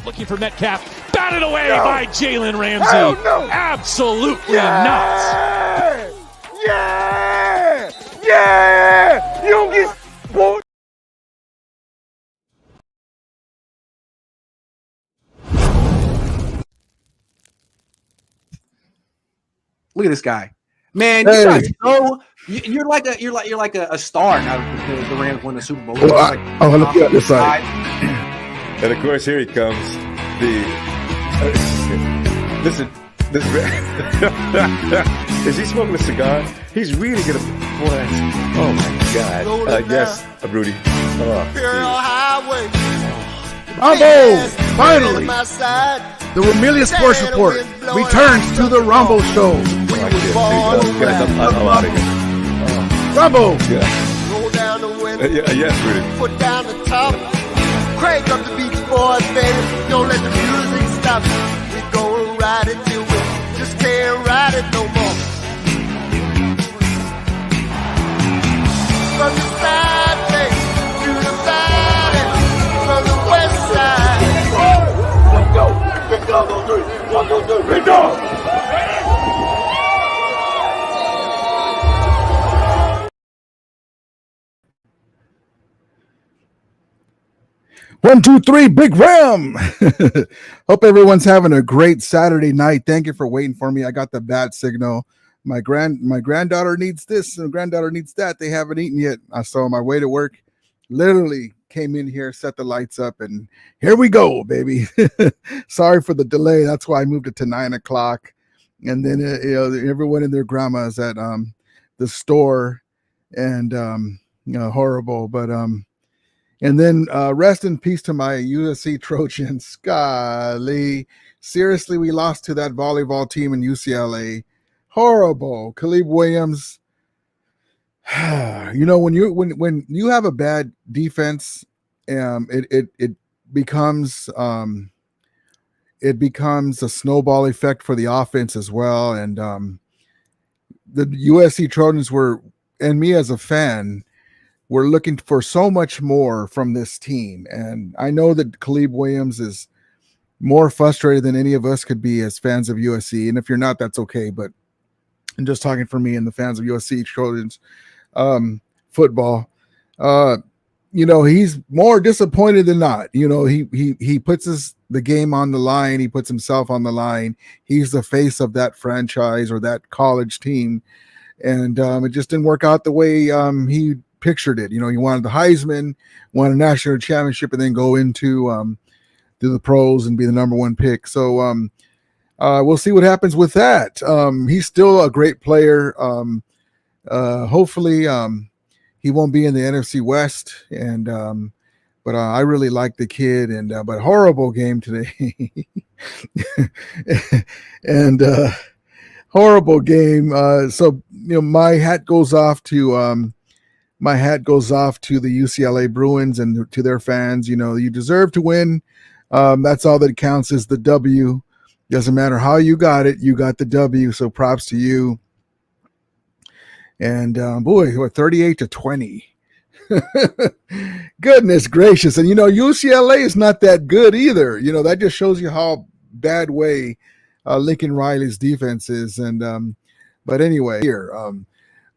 looking for Metcalf. Batted away by Jalen Ramsey. No. Absolutely not. Yeah! You don't get bull. Look at this guy, man. Hey. You guys know you're like a star now. The Rams win the Super Bowl. Look at this side. And of course, here he comes. Listen, this is he smoking a cigar? He's really gonna. What? Oh my God! Yes, Rudy. Rumble! Finally! The Ramilius Sports Report returns to the Rumble Show. I'm out of here. Rumble! Yes, Rudy. Put down the top. Crank up the Beach Boys, baby. Don't let the music stop. We gon' ride it till we just can't ride it no more. From the side bay to the valley, from the west side. Let's go. Let's go. 1, 2, 3. Let's go. 1, 2, 3, Big Ram. Hope everyone's having a great Saturday night. Thank you for waiting for me. I got the bad signal. My granddaughter needs this and granddaughter needs that. They haven't eaten yet. So on my way to work, literally came in here, set the lights up, and here we go, baby. Sorry for the delay. That's why I moved it to 9 o'clock. And then everyone and their grandma's at the store, and horrible, but and then rest in peace to my USC Trojans. Golly, seriously, we lost to that volleyball team in UCLA. Horrible. Caleb Williams. When you have a bad defense, it becomes a snowball effect for the offense as well. And the USC Trojans were, and me as a fan, we're looking for so much more from this team. And I know that Caleb Williams is more frustrated than any of us could be as fans of USC. And if you're not, that's okay. But I'm just talking for me and the fans of USC Trojans football. He's more disappointed than not. He puts the game on the line. He puts himself on the line. He's the face of that franchise or that college team. And it just didn't work out the way he pictured it. He wanted the Heisman, won a national championship, and then go into do the pros and be the number one pick. So we'll see what happens with that. He's still a great player. Hopefully he won't be in the NFC West, and but I really like the kid, and but horrible game today. And horrible game. So my hat goes off to the UCLA Bruins and to their fans. You deserve to win. That's all that counts is the W. Doesn't matter how you got it, you got the W. So props to you. And boy, 38-20. Goodness gracious. And UCLA is not that good either. That just shows you how bad way Lincoln Riley's defense is. And but anyway, here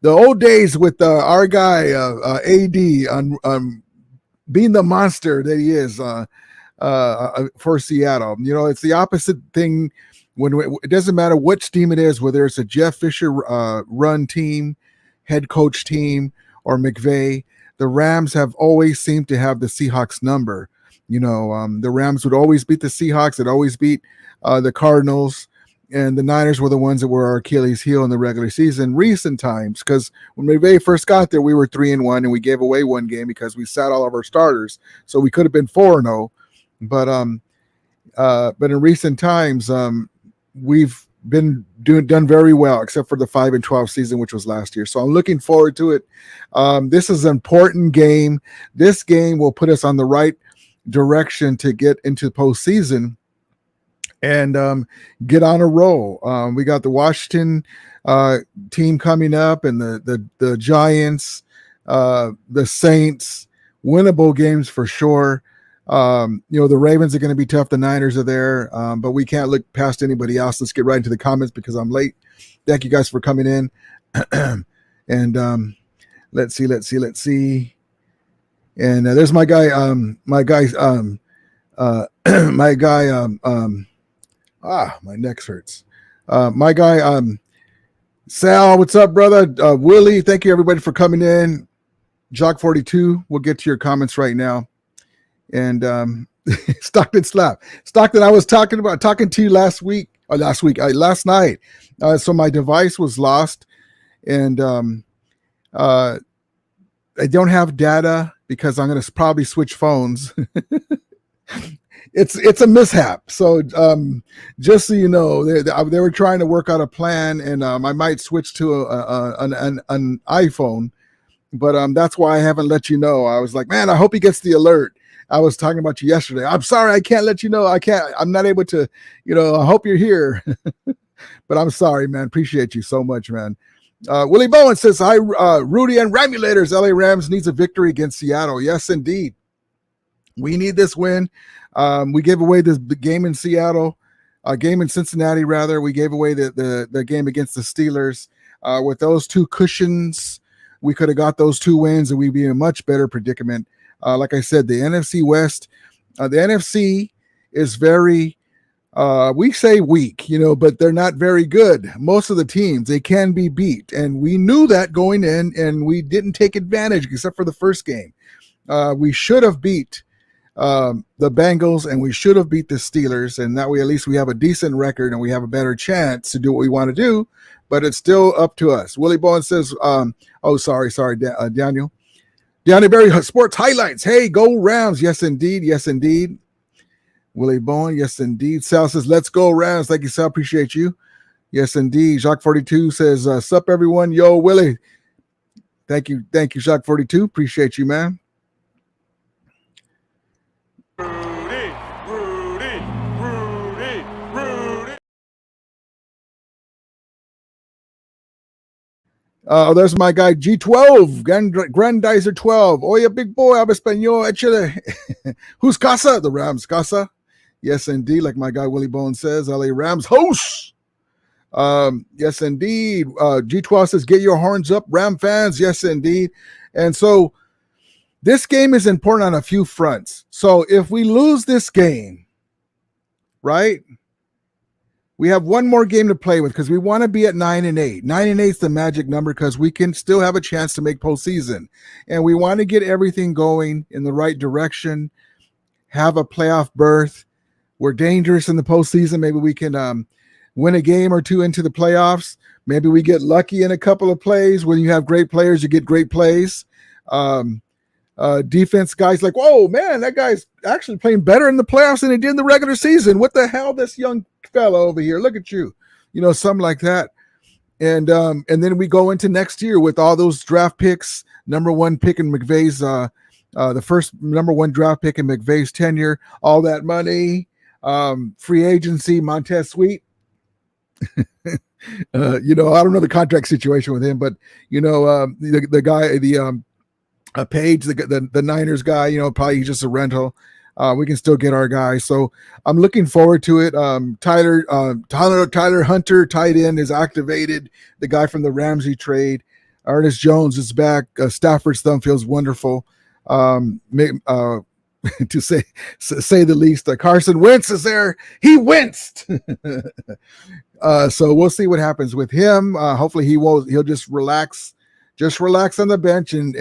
the old days with our guy AD on being the monster that he is for Seattle. It's the opposite thing when it doesn't matter which team it is, whether it's a Jeff Fisher run team, head coach team, or McVay. The Rams have always seemed to have the Seahawks number. The Rams would always beat the Seahawks. They'd always beat the Cardinals. And the Niners were the ones that were our Achilles heel in the regular season recent times, because when McVay first got there, we were 3-1 and we gave away one game because we sat all of our starters. So we could have been 4-0. But in recent times, we've been done very well, except for the 5-12 season, which was last year. So I'm looking forward to it. This is an important game. This game will put us on the right direction to get into the postseason and get on a roll. We got the Washington team coming up, and the Giants, the Saints, winnable games for sure. The Ravens are going to be tough. The Niners are there, but we can't look past anybody else. Let's get right into the comments because I'm late. Thank you guys for coming in. And let's see. And there's my guy, my neck hurts. My guy, Sal, what's up, brother? Willie, thank you everybody for coming in. Jock42, we'll get to your comments right now. And Stockton slap. Stockton, I was talking to you last night. So my device was lost, and I don't have data because I'm going to probably switch phones. It's a mishap. So just so you know, they were trying to work out a plan, and I might switch to an iPhone. But that's why I haven't let you know. I was like, man, I hope he gets the alert. I was talking about you yesterday. I'm sorry, I can't let you know. I'm not able to, I hope you're here. But I'm sorry, man. Appreciate you so much, man. Willie Bowen says, hi, Rudy and Ramulators. LA Rams needs a victory against Seattle. Yes, indeed. We need this win. We gave away the game in Seattle, game in Cincinnati, rather. We gave away the game against the Steelers. With those two cushions, we could have got those 2 wins and we'd be in a much better predicament. Like I said, the NFC West, the NFC is very, we say weak, but they're not very good. Most of the teams, they can be beat. And we knew that going in, and we didn't take advantage except for the first game. We should have beat the Bengals, and we should have beat the Steelers. And that way, at least we have a decent record and we have a better chance to do what we want to do. But it's still up to us. Willie Bowen says, Daniel. Daniel Berry, Sports Highlights. Hey, go Rams. Yes, indeed. Yes, indeed. Willie Bowen. Yes, indeed. Sal says, let's go Rams. Thank you, Sal. Appreciate you. Yes, indeed. Jacques42 says, sup, everyone. Yo, Willie. Thank you. Thank you, Jacques42. Appreciate you, man. There's my guy G12, Grandizer 12. Oye, big boy, habla español, échale. Who's casa? The Rams casa. Yes, indeed. Like my guy Willie Bowen says, LA Rams hosts. Yes, indeed. G12 says, get your horns up, Ram fans. Yes, indeed. And so this game is important on a few fronts. So if we lose this game, right? We have one more game to play with because we want to be at 9-8. 9-8 is the magic number because we can still have a chance to make postseason. And we want to get everything going in the right direction, have a playoff berth. We're dangerous in the postseason. Maybe we can win a game or two into the playoffs. Maybe we get lucky in a couple of plays. When you have great players, you get great plays. Defense guys like, whoa, man, that guy's actually playing better in the playoffs than he did in the regular season. What the hell, this young fellow over here? Look at you, something like that. And then we go into next year with all those draft picks. Number 1 pick in McVay's, the first number 1 draft pick in McVay's tenure. All that money, free agency, Montez Sweet. I don't know the contract situation with him, but the guy, Page, the Niners guy, probably he's just a rental. We can still get our guy. So I'm looking forward to it. Tyler Hunter, tight end, is activated. The guy from the Ramsey trade. Ernest Jones is back. Stafford's thumb feels wonderful. To say the least. Carson Wentz is there. He winced. So we'll see what happens with him. Hopefully he'll just relax. Just relax on the bench, and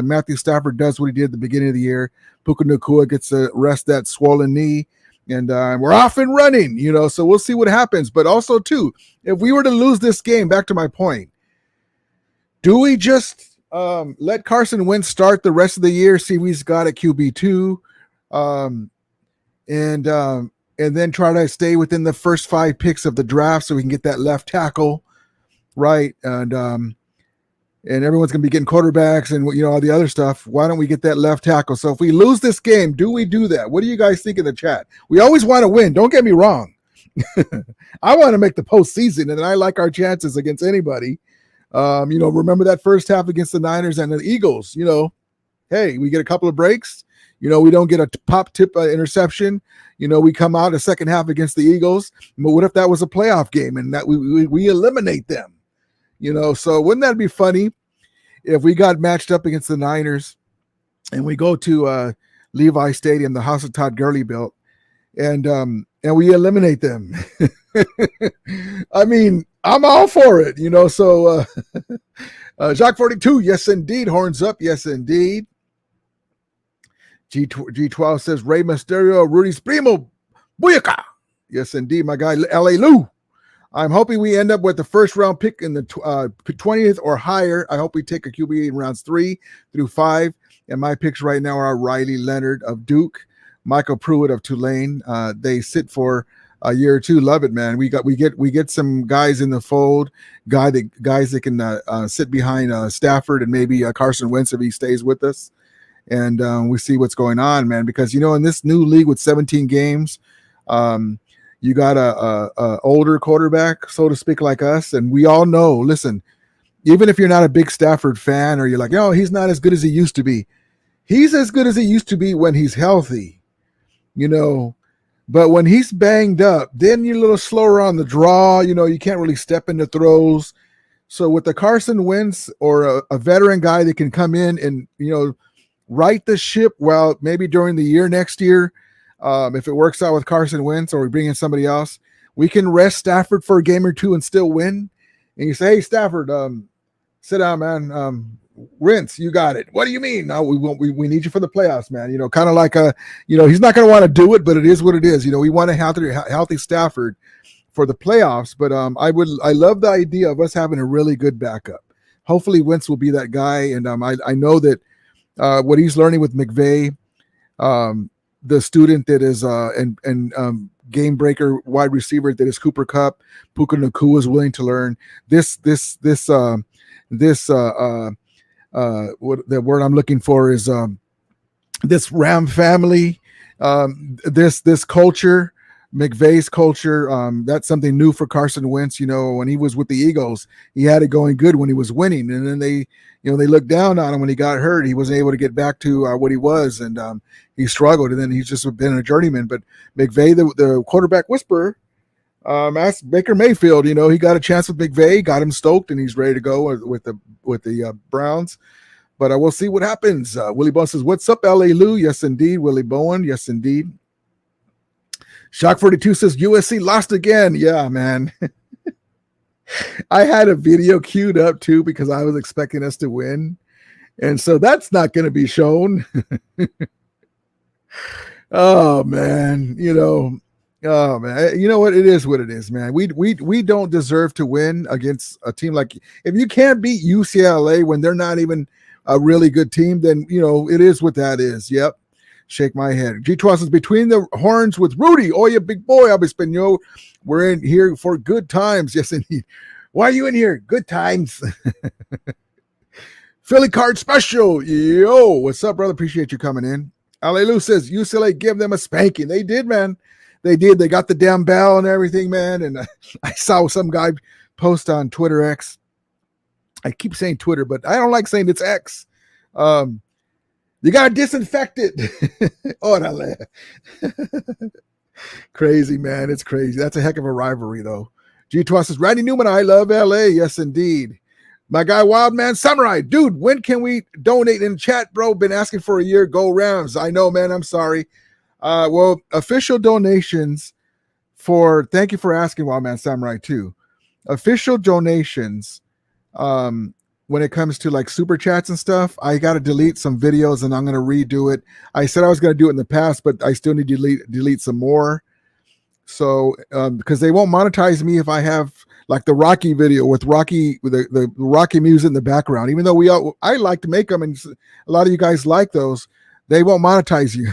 Matthew Stafford does what he did at the beginning of the year. Puka Nacua gets to rest that swollen knee, and we're off and running, so we'll see what happens. But also, too, if we were to lose this game, back to my point, do we just let Carson Wentz start the rest of the year, see what he's got at QB2, and then try to stay within the first 5 picks of the draft so we can get that left tackle, right? And everyone's going to be getting quarterbacks and, all the other stuff. Why don't we get that left tackle? So if we lose this game, do we do that? What do you guys think in the chat? We always want to win. Don't get me wrong. I want to make the postseason, and I like our chances against anybody. Remember that first half against the Niners and the Eagles, hey, we get a couple of breaks. We don't get a pop tip interception. We come out the second half against the Eagles. But what if that was a playoff game and that we eliminate them? So wouldn't that be funny if we got matched up against the Niners and we go to Levi Stadium, the house that Todd Gurley built, and we eliminate them? I mean, I'm all for it, So Jacques 42, yes indeed. Horns up, yes indeed. G12 says Rey Mysterio, Rudy's primo, booyaka. Yes indeed, my guy LA Lou. I'm hoping we end up with the first round pick in the 20th or higher. I hope we take a QB in rounds 3 through 5. And my picks right now are Riley Leonard of Duke, Michael Pruitt of Tulane. They sit for a year or two. Love it, man. We get some guys in the fold, guys that can sit behind Stafford and maybe Carson Wentz if he stays with us. And we see what's going on, man. Because in this new league with 17 games, you got a older quarterback, so to speak, like us, and we all know. Listen, even if you're not a big Stafford fan, or you're like, he's not as good as he used to be. He's as good as he used to be when he's healthy, But when he's banged up, then you're a little slower on the draw. You can't really step into throws. So with the Carson Wentz or a veteran guy that can come in and right the ship, well, maybe during the year next year, if it works out with Carson Wentz or we bring in somebody else, we can rest Stafford for a game or two and still win. And you say, hey, Stafford, sit down, man. Wentz, you got it. What do you mean? No, we need you for the playoffs, man. Kind of like he's not going to want to do it, but it is what it is. We want a healthy Stafford for the playoffs. But I love the idea of us having a really good backup. Hopefully Wentz will be that guy. And I know that what he's learning with McVay, the student that is and game breaker wide receiver that is Cooper Kupp, Puka Nacua is willing to learn this what the word I'm looking for is this Ram family, this culture, McVay's culture. That's something new for Carson Wentz. When he was with the Eagles, he had it going good when he was winning, and then they looked down on him when he got hurt. He wasn't able to get back to what he was, and he struggled. And then he's just been a journeyman. But McVay, the quarterback whisperer, asked Baker Mayfield. He got a chance with McVay, got him stoked, and he's ready to go with the Browns. But we'll see what happens. Willie Bowen says, "What's up, LA Lou?" Yes, indeed. Willie Bowen. Yes, indeed. Shock 42 says USC lost again. Yeah, man. I had a video queued up too because I was expecting us to win. And so that's not going to be shown. Oh man, oh man, you know what? It is what it is, man. We don't deserve to win against a team like, if you can't beat UCLA when they're not even a really good team, then it is what that is. Yep. Shake my head. G12 says between the horns with Rudy. Oh, yeah, big boy, Abispenio. We're in here for good times. Yes, indeed. Why are you in here? Good times. Philly card special. Yo, what's up, brother? Appreciate you coming in. Alelu says UCLA give them a spanking. They did, man. They did. They got the damn bell and everything, man. And I saw some guy post on Twitter X. I keep saying Twitter, but I don't like saying it's X. You got to disinfect it. Orale. Crazy, man. It's crazy. That's a heck of a rivalry, though. G12 says, Randy Newman, I love LA. Yes, indeed. My guy, Wildman Samurai. Dude, when can we donate in chat, bro? Been asking for a year. Go Rams. I know, man. I'm sorry. Well, official donations thank you for asking, Wildman Samurai, too. Official donations, when it comes to like super chats and stuff, I got to delete some videos and I'm going to redo it. I said I was going to do it in the past, but I still need to delete some more. So, because they won't monetize me if I have like the Rocky video with Rocky, with the Rocky music in the background, even though I like to make them and a lot of you guys like those, they won't monetize you.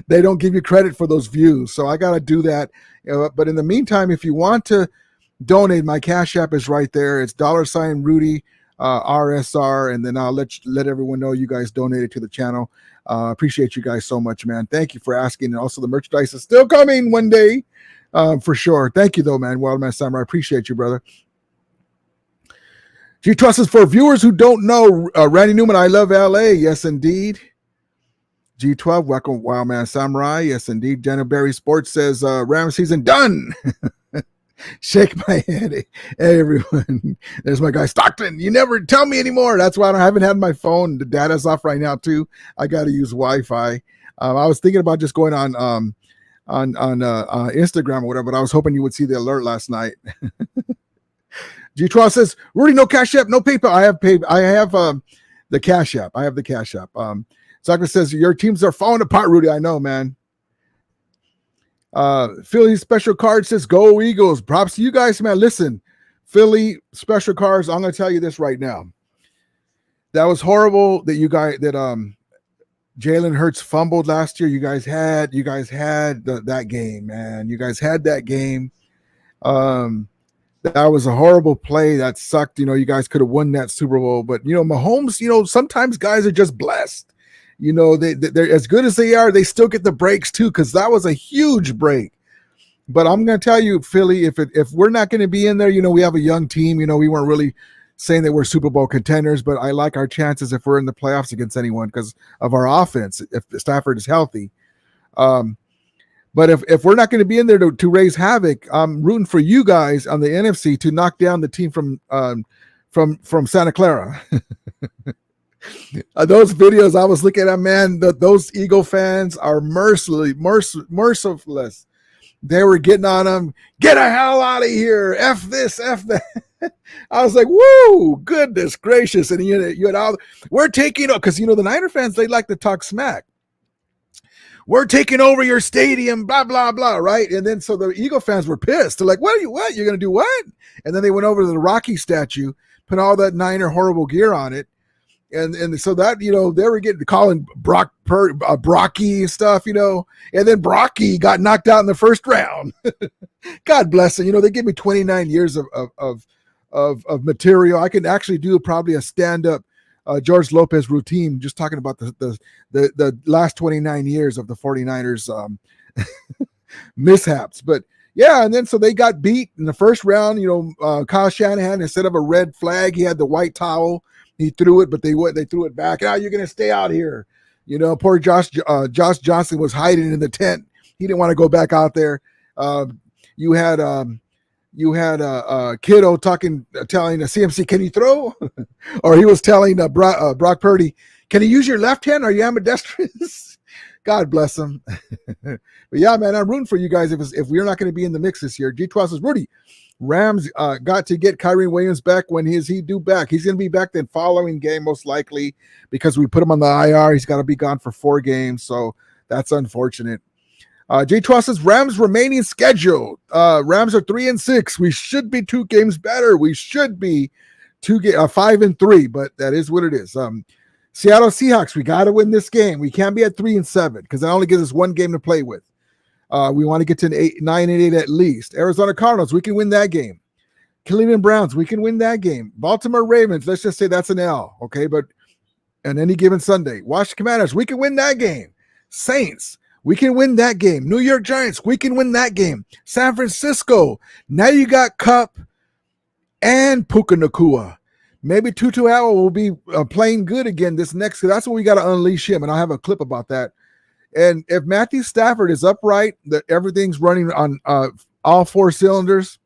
They don't give you credit for those views. So I got to do that. But in the meantime, if you want to donate, my Cash App is right there. It's $Rudy. RSR, and then I'll let everyone know you guys donated to the channel. Appreciate you guys so much, man. Thank you for asking. And also the merchandise is still coming one day, for sure. Thank you though, man. Wildman Summer, I appreciate you, brother. G-Trust is for viewers who don't know, Randy Newman, I love LA. Yes, indeed. G12, welcome, Wildman Samurai. Yes, indeed. Jenna Berry Sports says Rams season done. Shake my head. Hey, everyone. There's my guy Stockton. You never tell me anymore. That's why I haven't had my phone. The data's off right now, too. I got to use Wi-Fi. I was thinking about just going on Instagram or whatever, but I was hoping you would see the alert last night. G12 says, Rudy, no Cash App, no PayPal. I have the Cash App. I have the Cash App. Stockton says, your teams are falling apart, Rudy. I know, man. Philly Special Card says, go Eagles. Props to you guys, man. Listen, Philly Special Cards, I'm going to tell you this right now. That was horrible that Jalen Hurts fumbled last year. You guys had that game, man. You guys had that game. That was a horrible play. That sucked. You guys could have won that Super Bowl. But, Mahomes, sometimes guys are just blessed. They're as good as they are, they still get the breaks too, because that was a huge break. But I'm going to tell you, Philly, if we're not going to be in there, we have a young team. We weren't really saying that we're Super Bowl contenders, but I like our chances if we're in the playoffs against anyone because of our offense, if Stafford is healthy. But if we're not going to be in there to raise havoc, I'm rooting for you guys on the NFC to knock down the team from Santa Clara. Those videos I was looking at, man, those Eagle fans are merciless. They were getting on them. Get the hell out of here. F this, F that. I was like, whoa, goodness gracious. And you had all, we're taking up, because, the Niner fans, they like to talk smack. We're taking over your stadium, blah, blah, blah, right? And then so the Eagle fans were pissed. They're like, what? You're going to do what? And then they went over to the Rocky statue, put all that Niner horrible gear on it. And so that, they were calling Brocky stuff, and then Brocky got knocked out in the first round. God bless him. They give me 29 years of material. I can actually do probably a stand-up George Lopez routine, just talking about the last 29 years of the 49ers mishaps. But yeah, and then so they got beat in the first round. Kyle Shanahan, instead of a red flag, he had the white towel. He threw it, but they threw it back. You're going to stay out here. Poor Josh Johnson was hiding in the tent. He didn't want to go back out there. You had Kiddo telling CMC, can you throw? Or he was telling Brock Purdy, can you use your left hand? Are you ambidextrous? God bless him. But yeah, man, I'm rooting for you guys if we're not going to be in the mix this year. G12 says, Rudy, Rams got to get Kyrie Williams back. When is he due back? He's going to be back the following game, most likely, because we put him on the IR. He's got to be gone for 4 games, so that's unfortunate. J12 says Rams remaining schedule. Rams are 3-6. We should be 2 games better. We should be 5-3, but that is what it is. Seattle Seahawks, we got to win this game. We can't be at 3-7 because that only gives us 1 game to play with. We want to get to 9-8 at least. Arizona Cardinals, we can win that game. Cleveland Browns, we can win that game. Baltimore Ravens, let's just say that's an L, okay? But on any given Sunday. Washington Commanders, we can win that game. Saints, we can win that game. New York Giants, we can win that game. San Francisco, now you got Kupp and Puka Nacua. Maybe Tutu Atwell will be playing good again this next. That's when we got to unleash him, and I'll have a clip about that. And if Matthew Stafford is upright, that everything's running on all 4 cylinders,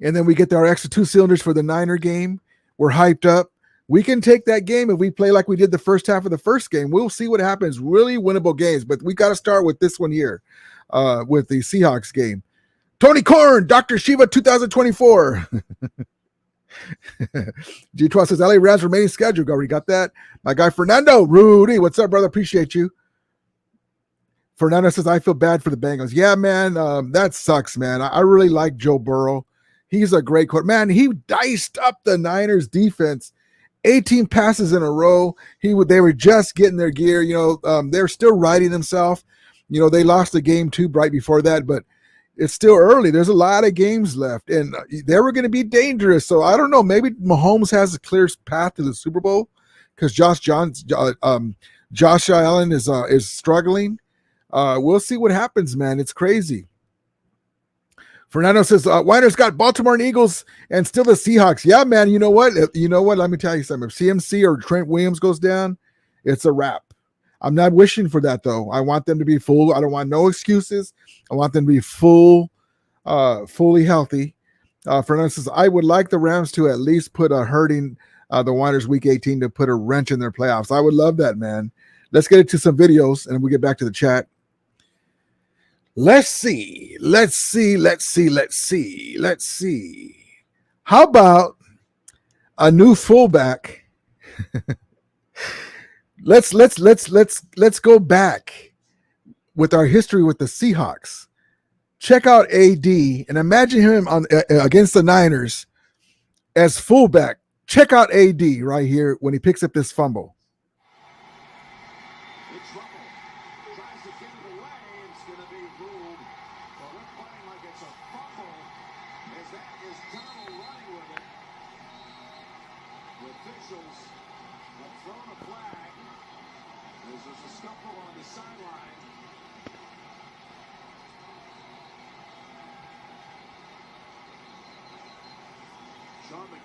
and then we get our extra 2 cylinders for the Niner game, we're hyped up. We can take that game if we play like we did the first half of the first game. We'll see what happens. Really winnable games, but we got to start with this one here, with the Seahawks game. Tony Korn, Dr. Shiva 2024. G12 says LA Rams remaining schedule. Already got that. My guy Fernando, Rudy, what's up, brother? Appreciate you. Fernando says, I feel bad for the Bengals. Yeah, man, that sucks, man. I really like Joe Burrow. He's a great coach. Man, he diced up the Niners defense. 18 passes in a row. They were just getting their gear. They're still riding themselves. They lost a game too right before that, but it's still early. There's a lot of games left, and they were going to be dangerous. So I don't know. Maybe Mahomes has a clear path to the Super Bowl because Josh Allen is struggling. We'll see what happens, man. It's crazy. Fernando says, Winers got Baltimore and Eagles and still the Seahawks. Yeah, man, you know what? Let me tell you something. If CMC or Trent Williams goes down, it's a wrap. I'm not wishing for that though. I want them to be full. I don't want no excuses. I want them to be fully healthy. For instance, I would like the Rams to at least put a hurting the Niners week 18 to put a wrench in their playoffs. I would love that, man. Let's get into some videos and we'll get back to the chat. Let's see. How about a new fullback? Let's go back with our history with the Seahawks. Check out AD and imagine him on against the Niners as fullback. Check out AD right here when he picks up this fumble.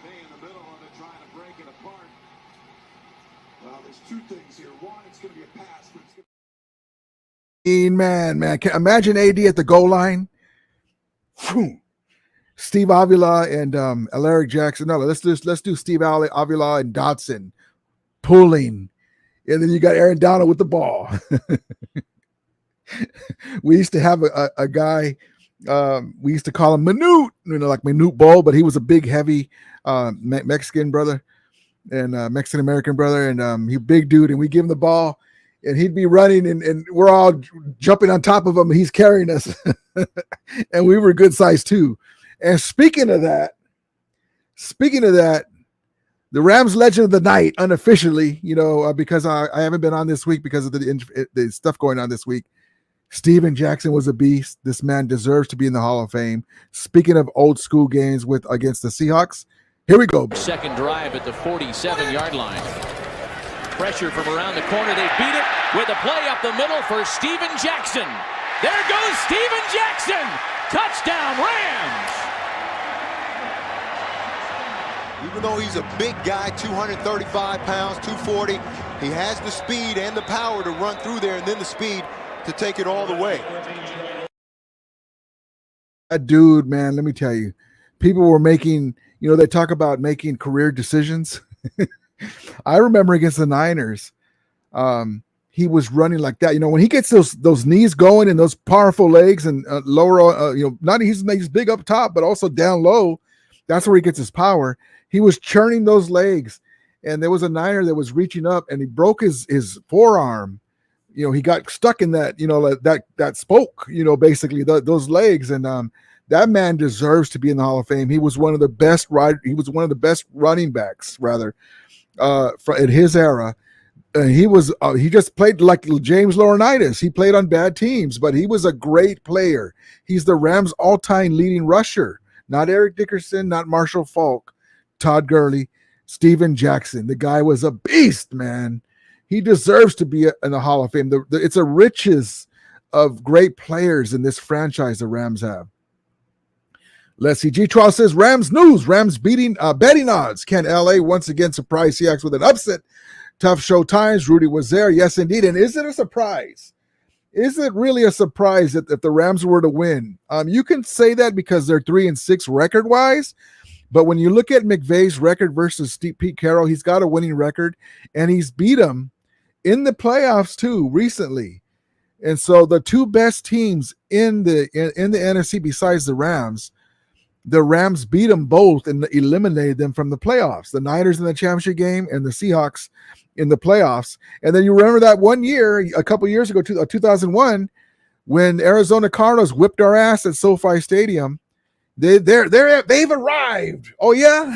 In the middle of it, trying to break it apart. Well, there's two things here. One, it's going to be a pass, but it's going to... Man. Imagine AD at the goal line. Steve Avila and Alaric Jackson. No, let's do Steve Avila and Dotson pulling. And then you got Aaron Donald with the ball. We used to have a guy, we used to call him Minute, like Minute Bowl, but he was a big, heavy Mexican brother and Mexican American brother, and he big dude, and we give him the ball and he'd be running and we're all jumping on top of him. He's carrying us and we were good size too. And speaking of that, the Rams legend of the night, unofficially, because I haven't been on this week because of the stuff going on this week. Steven Jackson was a beast. This man deserves to be in the Hall of Fame. Speaking of old school games against the Seahawks, here we go. Second drive at the 47-yard line. Pressure from around the corner. They beat it with a play up the middle for Steven Jackson. There goes Steven Jackson. Touchdown, Rams. Even though he's a big guy, 235 pounds, 240, he has the speed and the power to run through there, and then the speed to take it all the way. That dude, man, let me tell you, people were making, they talk about making career decisions. I remember against the Niners, he was running like that. When he gets those knees going and those powerful legs and lower, not he's big up top, but also down low. That's where he gets his power. He was churning those legs, and there was a Niner that was reaching up, and he broke his forearm. He got stuck in that, that spoke, basically those legs, and that man deserves to be in the Hall of Fame. He was one of the best running backs, rather, in his era. He just played like James Laurinaitis. He played on bad teams, but he was a great player. He's the Rams' all-time leading rusher. Not Eric Dickerson, not Marshall Faulk, Todd Gurley, Steven Jackson. The guy was a beast, man. He deserves to be in the Hall of Fame. It's a riches of great players in this franchise the Rams have. Let's see. G-Trial says, Rams news. Rams beating betting odds. Can LA once again surprise Seahawks with an upset? Tough show times. Rudy was there. Yes, indeed. And is it a surprise? Is it really a surprise that if the Rams were to win? You can say that because they're 3-6 record-wise. But when you look at McVay's record versus Pete Carroll, he's got a winning record, and he's beat him in the playoffs too recently. And so the two best teams in the NFC besides the Rams beat them both and eliminated them from the playoffs. The Niners in the championship game and the Seahawks in the playoffs. And then you remember that one year, a couple years ago, 2001, when Arizona Cardinals whipped our ass at SoFi Stadium. They've arrived. Oh yeah,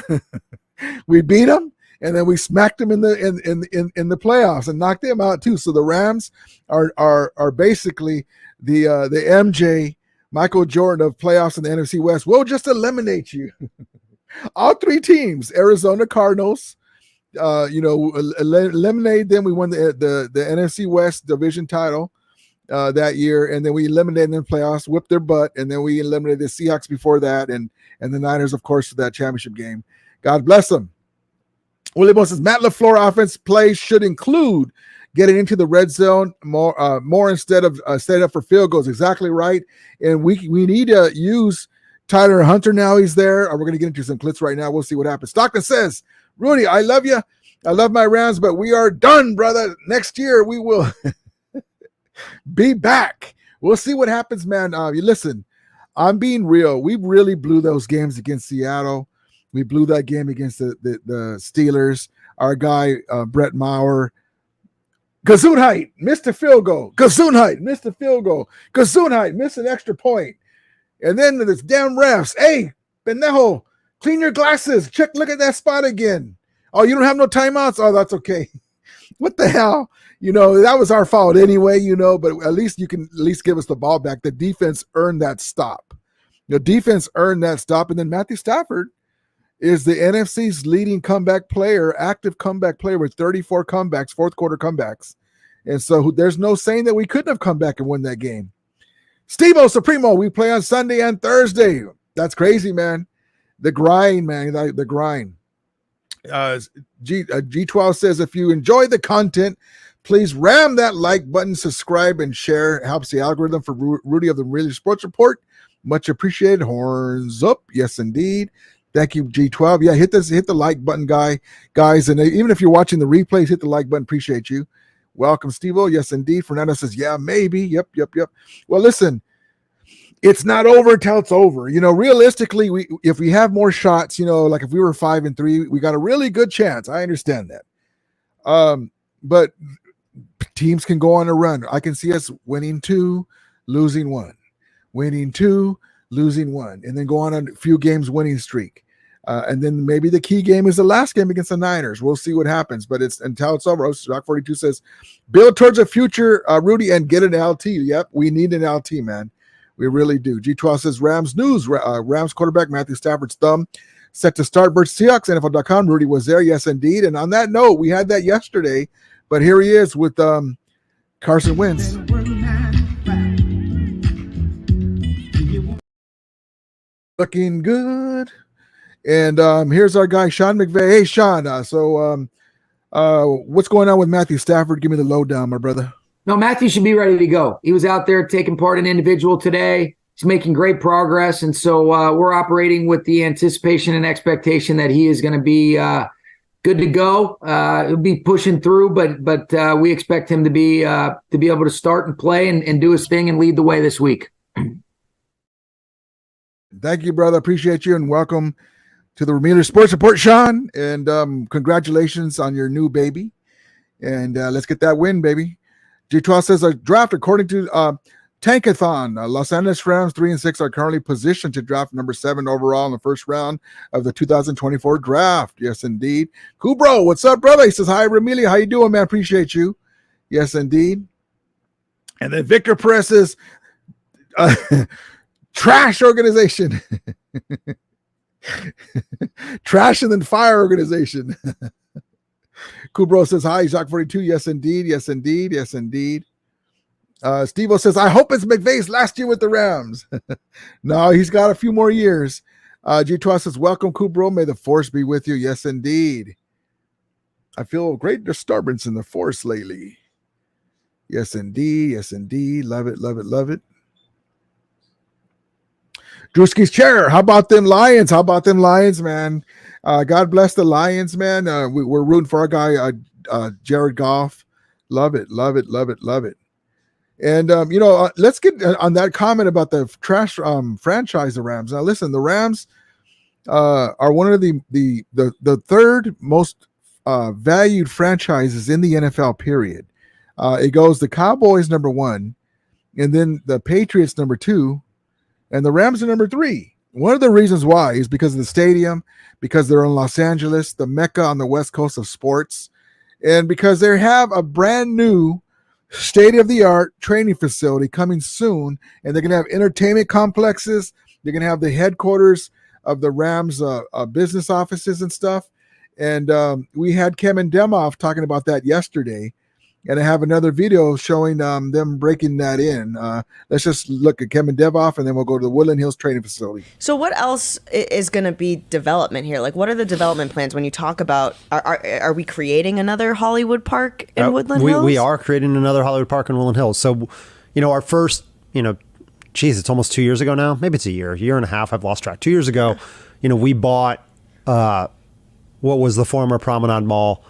we beat them, and then we smacked them in the playoffs and knocked them out too. So the Rams are basically the MJ Michael Jordan of playoffs in the NFC West. We'll just eliminate you. All three teams, Arizona Cardinals, eliminated them. We won the NFC West division title that year, and then we eliminated them in the playoffs, whipped their butt, and then we eliminated the Seahawks before that, and the Niners, of course, for that championship game. God bless them. Willie Bo says Matt LaFleur offense plays should include getting into the red zone more instead of setting up for field goals. Exactly right. And we need to use Tyler Hunter now. He's there. We're going to get into some clips right now. We'll see what happens. Stockton says, Rudy, I love you. I love my Rams, but we are done, brother. Next year we will be back. We'll see what happens, man. You listen, I'm being real. We really blew those games against Seattle. We blew that game against the Steelers. Our guy, Brett Maher, Gesundheit, missed a field goal. Gesundheit, missed a field goal. Gesundheit, missed an extra point. And then this damn refs. Hey, pendejo, clean your glasses. Look at that spot again. Oh, you don't have no timeouts? Oh, that's okay. What the hell? That was our fault anyway, but at least you can give us the ball back. The defense earned that stop. The defense earned that stop. And then Matthew Stafford is the NFC's leading comeback player, active comeback player with 34 comebacks, fourth quarter comebacks. And so there's no saying that we couldn't have come back and won that game. Steve-O Supremo, we play on Sunday and Thursday. That's crazy, man. The grind, man, the grind. G12 says, if you enjoy the content, please ram that like button, subscribe, and share. It helps the algorithm for Rudy of the Really Sports Report. Much appreciated. Horns up. Yes, indeed. Thank you, G12. Yeah, hit the like button, guys. And even if you're watching the replays, hit the like button. Appreciate you. Welcome, Steve-O. Yes, indeed. Fernando says, yeah, maybe. Yep. Well, listen, it's not over till it's over. Realistically, if we have more shots, like if we were 5-3, we got a really good chance. I understand that. But teams can go on a run. I can see us winning 2, losing 1. Winning 2, losing 1. And then go on a few games winning streak. And then maybe the key game is the last game against the Niners. We'll see what happens. But it's until it's over. Rock 42 says, build towards a future, Rudy, and get an LT. Yep, we need an LT, man. We really do. G12 says, Rams news. Rams quarterback Matthew Stafford's thumb set to start versus Seahawks. NFL.com. Rudy was there. Yes, indeed. And on that note, we had that yesterday. But here he is with Carson Wentz. Looking good. And here's our guy, Sean McVay. Hey, Sean. What's going on with Matthew Stafford? Give me the lowdown, my brother. No, Matthew should be ready to go. He was out there taking part in individual today. He's making great progress. And so we're operating with the anticipation and expectation that he is going to be good to go. He'll be pushing through, but we expect him to be able to start and play and do his thing and lead the way this week. Thank you, brother. Appreciate you and welcome to the Remailer Sports Report, Sean. And congratulations on your new baby. And let's get that win, baby. G12 says a draft according to Tankathon. Los Angeles Rams 3-6 are currently positioned to draft number 7 overall in the first round of the 2024 draft. Yes, indeed. Cool, bro. What's up, brother? He says, hi, Ramilia. How you doing, man? Appreciate you. Yes, indeed. And then Victor Perez says, trash organization. Trash and then fire organization. Kubro says, hi, Jacques 42. Yes, indeed. Yes, indeed. Yes, indeed. Steve-O says, I hope it's McVay's last year with the Rams. No, he's got a few more years. G12 says, welcome, Kubro. May the force be with you. Yes, indeed. I feel great disturbance in the force lately. Yes, indeed. Yes, indeed. Love it, love it, love it. Drewski's chair. How about them Lions? How about them Lions, man? God bless the Lions, man. We're rooting for our guy, Jared Goff. Love it, love it, love it, love it. And, let's get on that comment about the trash franchise, the Rams. Now, listen, the Rams are one of the third most valued franchises in the NFL, period. It goes the Cowboys number 1, and then the Patriots number 2, and the Rams are number 3. One of the reasons why is because of the stadium, because they're in Los Angeles, the mecca on the West Coast of sports, and because they have a brand new state-of-the-art training facility coming soon, and they're going to have entertainment complexes. They're going to have the headquarters of the Rams business offices and stuff. And we had Kevin Demoff talking about that yesterday. And I have another video showing them breaking that in. Let's just look at Kevin Devoff, and then we'll go to the Woodland Hills training facility. So what else is going to be development here? Like, what are the development plans when you talk about, are we creating another Hollywood Park in Woodland Hills? We are creating another Hollywood Park in Woodland Hills. So, our first, it's almost 2 years ago now. Maybe it's a year and a half. I've lost track. 2 years ago, we bought what was the former Promenade Mall,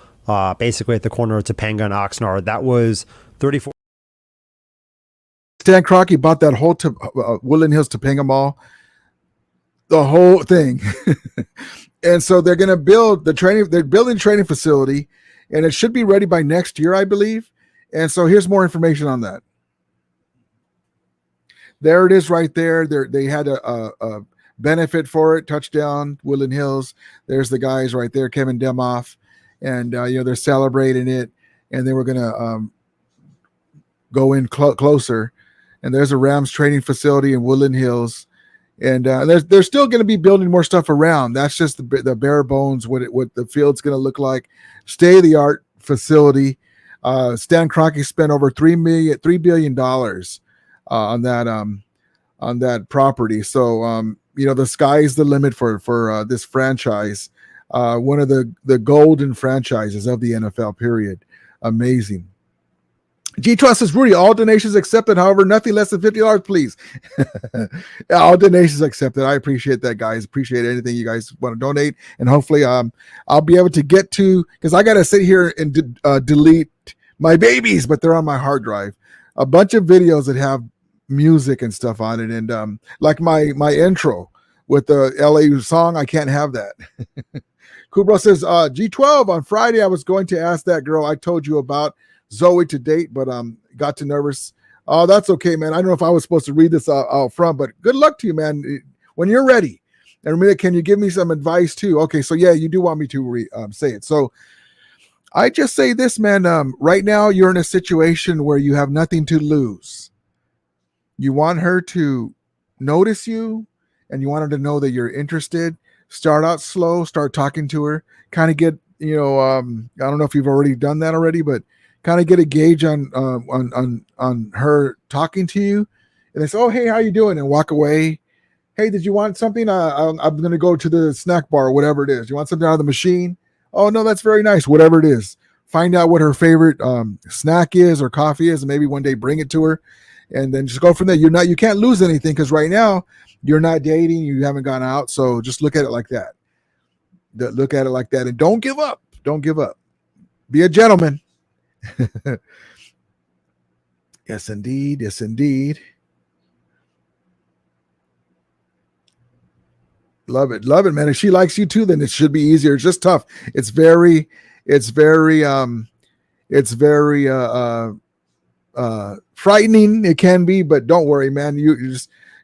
basically at the corner of Topanga and Oxnard. That was 34. Stan Kroenke bought that whole Woodland Hills Topanga Mall, the whole thing. And so they're going to build they're building a training facility, and it should be ready by next year, I believe. And so here's more information on that. There it is right there. They had a benefit for it. Touchdown, Woodland Hills. There's the guys right there, Kevin Demoff. And, they're celebrating it. And then we're going to go in closer. And there's a Rams training facility in Woodland Hills. And they're still going to be building more stuff around. That's just the bare bones, what the field's going to look like. State-of-the-art facility. Stan Kroenke spent over $3 billion on that property. So, the sky's the limit for this franchise. One of the golden franchises of the NFL, period. Amazing. G-Trust says, Rudy, all donations accepted. However, nothing less than $50, please. All donations accepted. I appreciate that, guys. Appreciate anything you guys want to donate. And hopefully I'll be able to get to, because I got to sit here and delete my babies, but they're on my hard drive. A bunch of videos that have music and stuff on it. And like my intro with the LA song, I can't have that. Kubro says, G12, on Friday, I was going to ask that girl I told you about, Zoe, to date, but got too nervous. Oh, that's okay, man. I don't know if I was supposed to read this out front, but good luck to you, man, when you're ready. And Ramita, can you give me some advice too? Okay, so yeah, you do want me to say it. So I just say this, man. Right now, you're in a situation where you have nothing to lose. You want her to notice you, and you want her to know that you're interested. Start out slow, start talking to her, kind of get, I don't know if you've already done that already, but kind of get a gauge on her talking to you. And they say, oh, hey, how you doing? And walk away. Hey, did you want something? I'm going to go to the snack bar, whatever it is. You want something out of the machine? Oh, no, that's very nice. Whatever it is. Find out what her favorite snack is or coffee is, and maybe one day bring it to her. And then just go from there. You can't lose anything, because right now you're not dating, you haven't gone out. So just look at it like that. Look at it like that. And don't give up. Don't give up. Be a gentleman. Yes, indeed. Yes, indeed. Love it. Love it, man. If she likes you too, then it should be easier. It's just tough. It's very frightening. It can be, but don't worry, man. You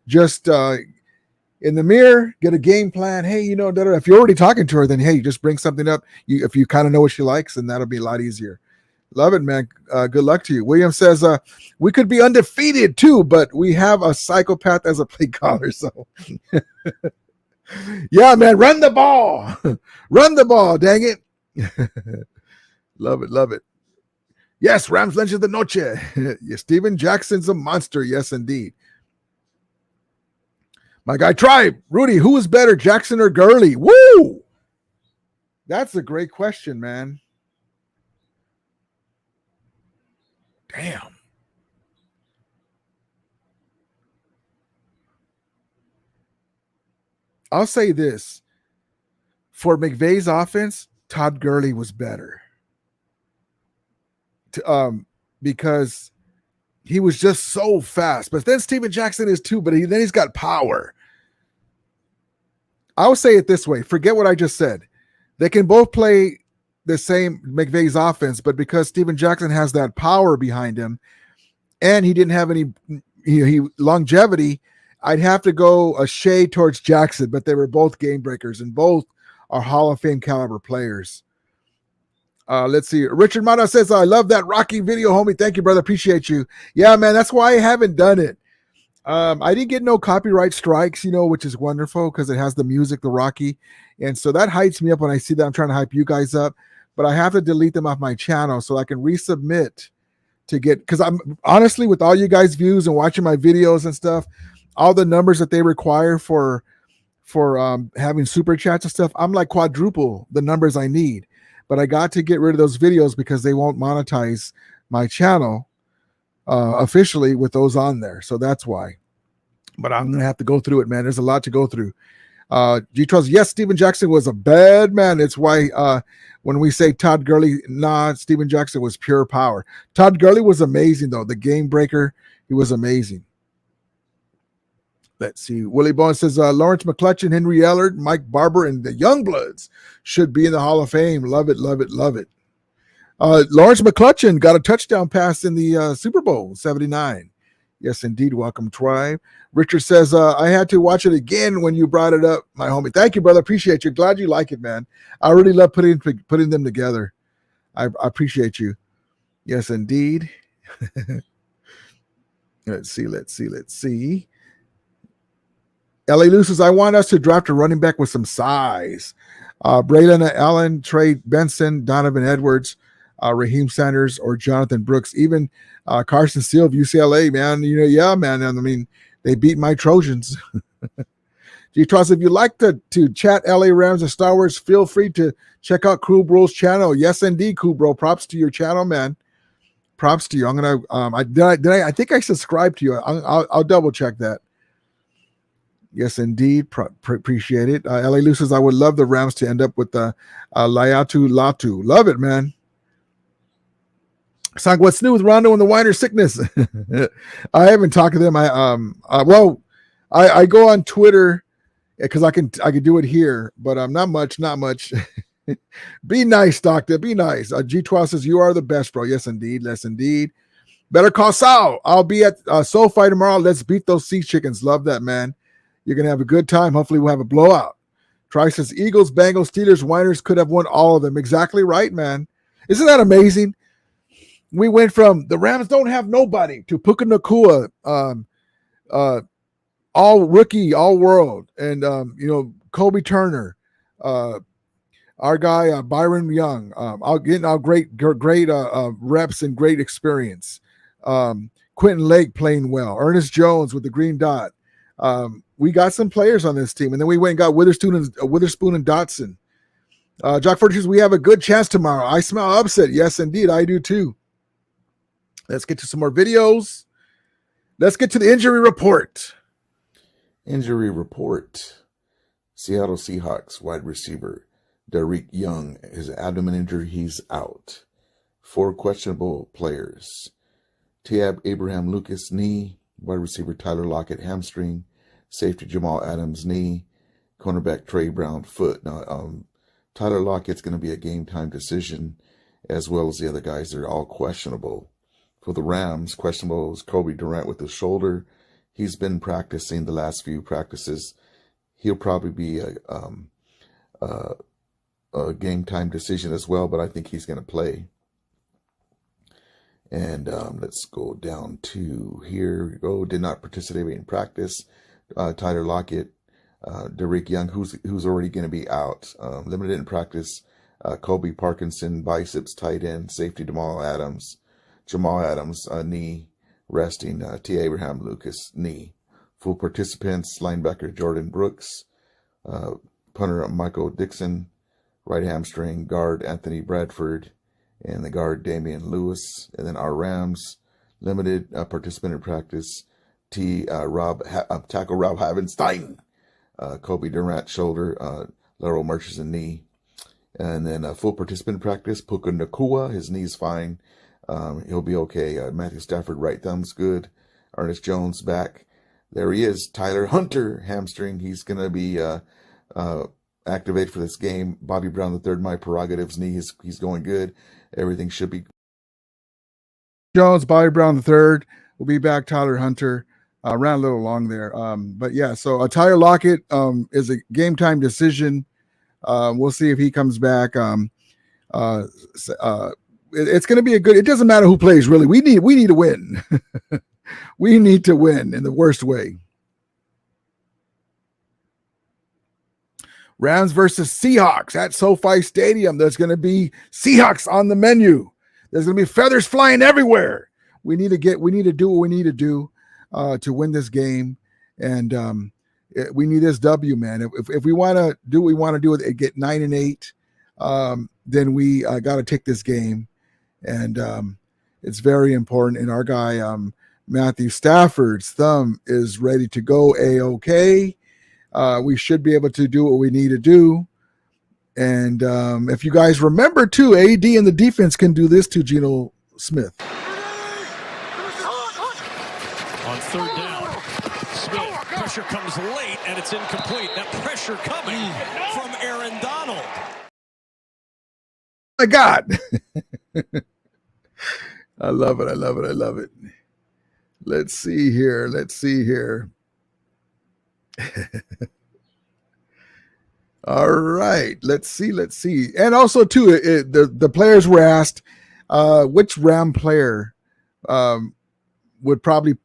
just in the mirror, get a game plan. Hey, if you're already talking to her, then hey, just bring something up. If you kind of know what she likes, and that'll be a lot easier. Love it, man. Good luck to you. William says, we could be undefeated too, but we have a psychopath as a play caller. So yeah, man, run the ball. Run the ball, dang it. Love it, love it. Yes, Rams Legend of the Noche. Yes, Steven Jackson's a monster. Yes, indeed. My guy Tribe, Rudy, who is better, Jackson or Gurley? Woo! That's a great question, man. Damn. I'll say this. For McVay's offense, Todd Gurley was better. Because he was just so fast. But then Steven Jackson is too, but then he's got power. I'll say it this way. Forget what I just said. They can both play the same McVay's offense, but because Steven Jackson has that power behind him and he didn't have any longevity, I'd have to go a shade towards Jackson, but they were both game breakers and both are Hall of Fame caliber players. Let's see. Richard Mata says, I love that Rocky video, homie. Thank you, brother. Appreciate you. Yeah, man, that's why I haven't done it. I didn't get no copyright strikes, which is wonderful because it has the music, the Rocky. And so that hypes me up when I see that. I'm trying to hype you guys up, but I have to delete them off my channel so I can resubmit to get, because I'm honestly, with all you guys' views and watching my videos and stuff, all the numbers that they require for having super chats and stuff, I'm like quadruple the numbers I need. But I got to get rid of those videos because they won't monetize my channel officially with those on there. So that's why. But I'm gonna have to go through it, man. There's a lot to go through. G-Trust, yes, Steven Jackson was a bad man. It's why when we say Todd Gurley, Steven Jackson was pure power. Todd Gurley was amazing, though. The game breaker, he was amazing. Let's see. Willie Bowen says Lawrence McClutchin, Henry Ellard, Mike Barber, and the Youngbloods should be in the Hall of Fame. Love it, love it, love it. Lawrence McClutchin got a touchdown pass in the Super Bowl 79. Yes, indeed. Welcome, Tribe. Richard says, I had to watch it again when you brought it up, my homie. Thank you, brother. Appreciate you. Glad you like it, man. I really love putting them together. I appreciate you. Yes, indeed. Let's see. LA Lucis, I want us to draft a running back with some size. Braylon Allen, Trey Benson, Donovan Edwards, Raheem Sanders, or Jonathan Brooks, even Carson Steele of UCLA, man. Yeah, man. I mean, they beat my Trojans. G-Trust, if you like to chat LA Rams and Star Wars, feel free to check out Cool Bro's channel. Yes, indeed, Cool Bro. Props to your channel, man. Props to you. I'm gonna. I think I subscribed to you. I'll double check that. Yes, indeed. Appreciate it. LA Lou says, I would love the Rams to end up with Layatu Latu. Love it, man. Sang, what's new with Rondo and the Weiner sickness? I haven't talked to them. I go on Twitter because I can do it here, but not much. Be nice, doctor. Be nice. G12 says, you are the best, bro. Yes, indeed. Yes, indeed. Better call Sal. I'll be at SoFi tomorrow. Let's beat those sea chickens. Love that, man. You're going to have a good time. Hopefully we'll have a blowout. Tri says, Eagles, Bengals, Steelers, Winers could have won all of them. Exactly right, man. Isn't that amazing? We went from the Rams don't have nobody to Puka Nacua, all rookie, all world. And, Kobe Turner, our guy, Byron Young, getting our great reps and great experience. Quentin Lake playing well. Ernest Jones with the green dot. We got some players on this team, and then we went and got Witherspoon and Dotson. Jock Furtick says, we have a good chance tomorrow. I smell upset. Yes, indeed, I do too. Let's get to some more videos. Let's get to the injury report. Injury report. Seattle Seahawks wide receiver Derek Young, his abdomen injury, he's out. 4 questionable players. Tiab Abraham Lucas, knee. Wide receiver Tyler Lockett, hamstring. Safety Jamal Adams, knee. Cornerback Trey Brown, foot. Now, Tyler Lockett's going to be a game-time decision, as well as the other guys. They're all questionable. For the Rams, questionable is Kobe Durant with his shoulder. He's been practicing the last few practices. He'll probably be a game-time decision as well, but I think he's going to play. And let's go down to here. We go. Did not participate in practice. Tyler Lockett, Derek Young, who's already going to be out. Limited in practice. Kobe Parkinson, biceps, tight end, safety Jamal Adams, knee, resting. T. Abraham Lucas, knee. Full participants, linebacker Jordan Brooks, punter Michael Dixon, right hamstring, guard Anthony Bradford, and the guard Damian Lewis. And then our Rams, limited participant in practice, tackle Rob Havenstein, Kobe Durant, shoulder, Laurel Murchison, knee. And then full participant in practice, Puka Nacua, his knee's fine. He'll be okay. Matthew Stafford, right thumb's good. Ernest Jones back. There he is. Tyler Hunter, hamstring. He's going to be activated for this game. Bobby Brown III, my prerogatives, knee, he's going good. Everything should be. Jones, Bobby Brown III will be back. Tyler Hunter ran a little long there. But yeah, so Tyler Lockett is a game time decision. We'll see if he comes back. It's going to be a good. It doesn't matter who plays, really. We need to win. We need to win in the worst way. Rams versus Seahawks at SoFi Stadium. There's going to be Seahawks on the menu. There's going to be feathers flying everywhere. we need to do what we need to do to win this game, and we need this W, man. If we want to do what we want to do, get 9-8, then we got to take this game, and it's very important. And our guy Matthew Stafford's thumb is ready to go. A-OK. We should be able to do what we need to do. And if you guys remember, too, AD and the defense can do this to Geno Smith. On third down, Smith, pressure comes late, and it's incomplete. That pressure coming from Aaron Donald. My God. I love it. Let's see here. All right, let's see. And also, too, the players were asked which Ram player would probably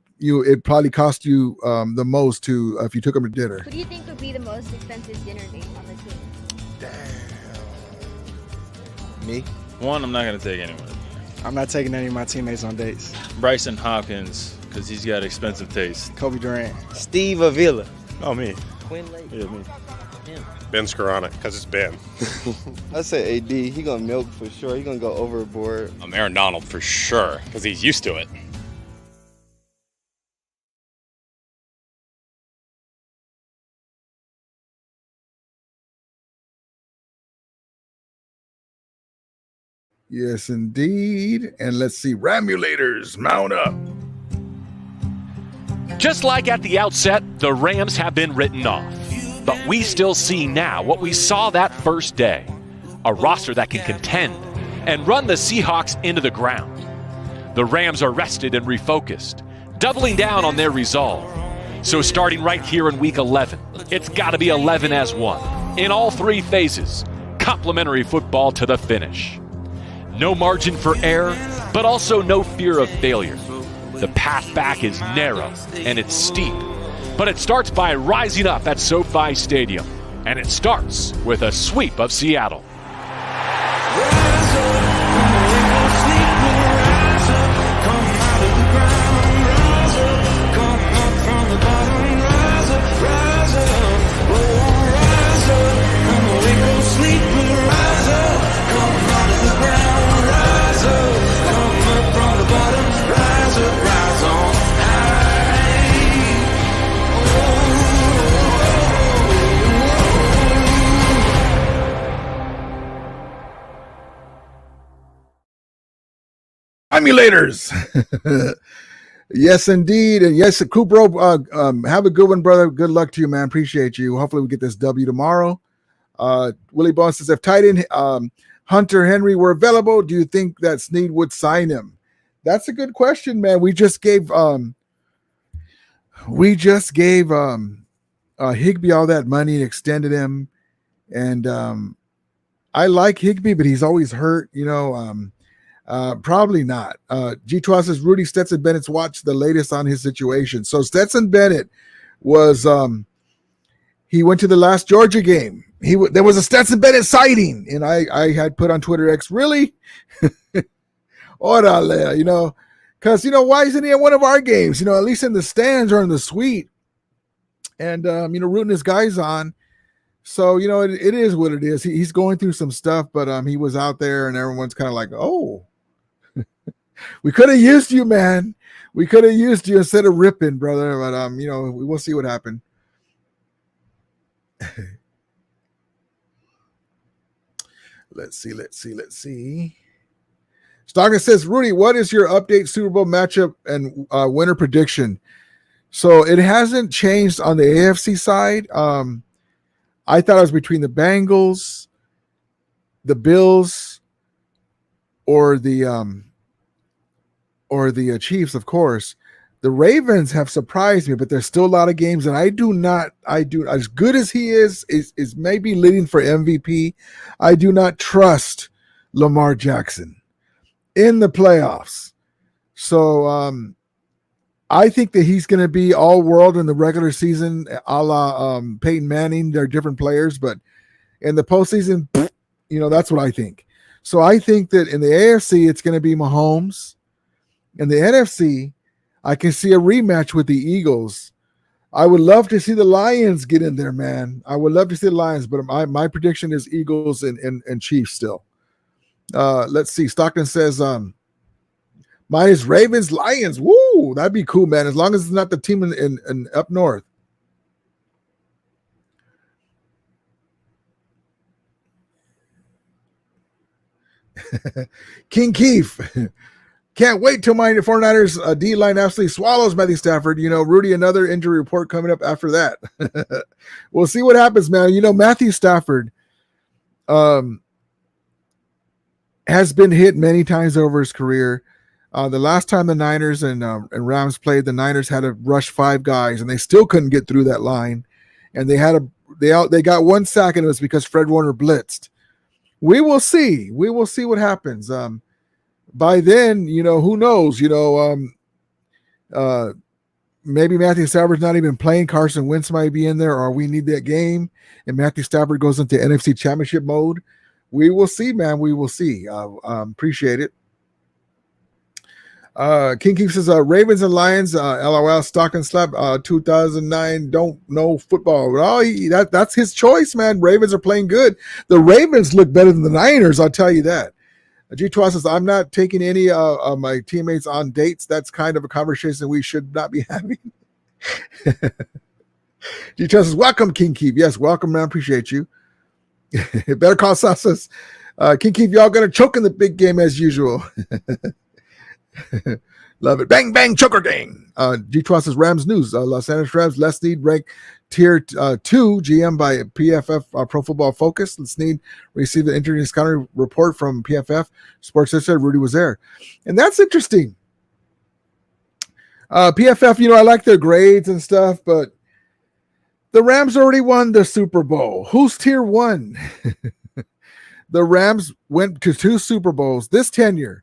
cost you the most to if you took them to dinner. Who do you think would be the most expensive dinner date on the team? Damn. Me? One, I'm not going to take anyone. I'm not taking any of my teammates on dates. Bryson Hopkins, because he's got expensive taste. Kobe Durant. Steve Avila. Oh, me. Quinn Lake. Yeah, me. Ben Skoranek, because it's Ben. I say AD. He gonna milk for sure. He gonna go overboard. Aaron Donald for sure, because he's used to it. Yes, indeed. And let's see, Ramulators, mount up. Just like at the outset, the Rams have been written off. But we still see now what we saw that first day. A roster that can contend and run the Seahawks into the ground. The Rams are rested and refocused, doubling down on their resolve. So starting right here in Week 11, it's got to be 11 as one. In all three phases, complimentary football to the finish. No margin for error, but also no fear of failure. The path back is narrow and it's steep. But it starts by rising up at SoFi Stadium. And it starts with a sweep of Seattle. Emulators. Yes, indeed. And yes, Cooper, have a good one, brother. Good luck to you, man. Appreciate you. Hopefully we get this W tomorrow. Willie Bone says, if tight end Hunter Henry were available, do you think that Snead would sign him? That's a good question, man. We just gave Higbee all that money and extended him. And I like Higbee, but he's always hurt, probably not. G12 says Rudy Stetson Bennett's watched the latest on his situation. So Stetson Bennett was he went to the last Georgia game. There was a Stetson Bennett sighting, and I had put on Twitter X, really? Orale, because why isn't he at one of our games? At least in the stands or in the suite, and rooting his guys on. So it is what it is. He's going through some stuff, but he was out there, and everyone's kind of like, oh. We could have used you, man. We could have used you instead of ripping, brother. But we'll see what happened. Let's see. Stockton says, Rudy, what is your update Super Bowl matchup and winner prediction? So it hasn't changed on the AFC side. I thought it was between the Bengals, the Bills, or the Chiefs, of course. The Ravens have surprised me, but there's still a lot of games, and I do as good as he is maybe leading for MVP. I do not trust Lamar Jackson in the playoffs. So I think that he's going to be all world in the regular season, a la Peyton Manning. They're different players, but in the postseason, that's what I think. So I think that in the AFC, it's going to be Mahomes. In the NFC, I can see a rematch with the Eagles. I would love to see the Lions get in there, man. I would love to see the Lions, but my prediction is Eagles and Chiefs still. Let's see. Stockton says, mine is Ravens, Lions. Woo, that'd be cool, man. As long as it's not the team in up north. King Keith. Can't wait till my 49ers D-line absolutely swallows Matthew Stafford. Rudy, another injury report coming up after that. We'll see what happens, man. Matthew Stafford has been hit many times over his career. The last time the Niners and Rams played, the Niners had to rush 5 guys, and they still couldn't get through that line. And they got 1 sack, and it was because Fred Warner blitzed. We will see. We will see what happens. By then, who knows? Maybe Matthew Stafford's not even playing. Carson Wentz might be in there, or we need that game, and Matthew Stafford goes into NFC Championship mode. We will see, man. We will see. Appreciate it. King Keith says, Ravens and Lions, LOL, stock and slap, 2009, don't know football. Well, that's his choice, man. Ravens are playing good. The Ravens look better than the Niners, I'll tell you that. G2 says, I'm not taking any of my teammates on dates. That's kind of a conversation we should not be having. G2 says, welcome, King Keith. Yes, welcome, man. Appreciate you. Better Call Saul says, King Keith, y'all going to choke in the big game as usual. Love it. Bang, bang, choker gang. G2 says, Rams news. Los Angeles Rams, Les Snead ranked Tier 2 GM by PFF Pro Football Focus. Les Snead received an injury scouting report from PFF. Sports said Rudy was there. And that's interesting. PFF, I like their grades and stuff, but the Rams already won the Super Bowl. Who's Tier 1? The Rams went to 2 Super Bowls this tenure.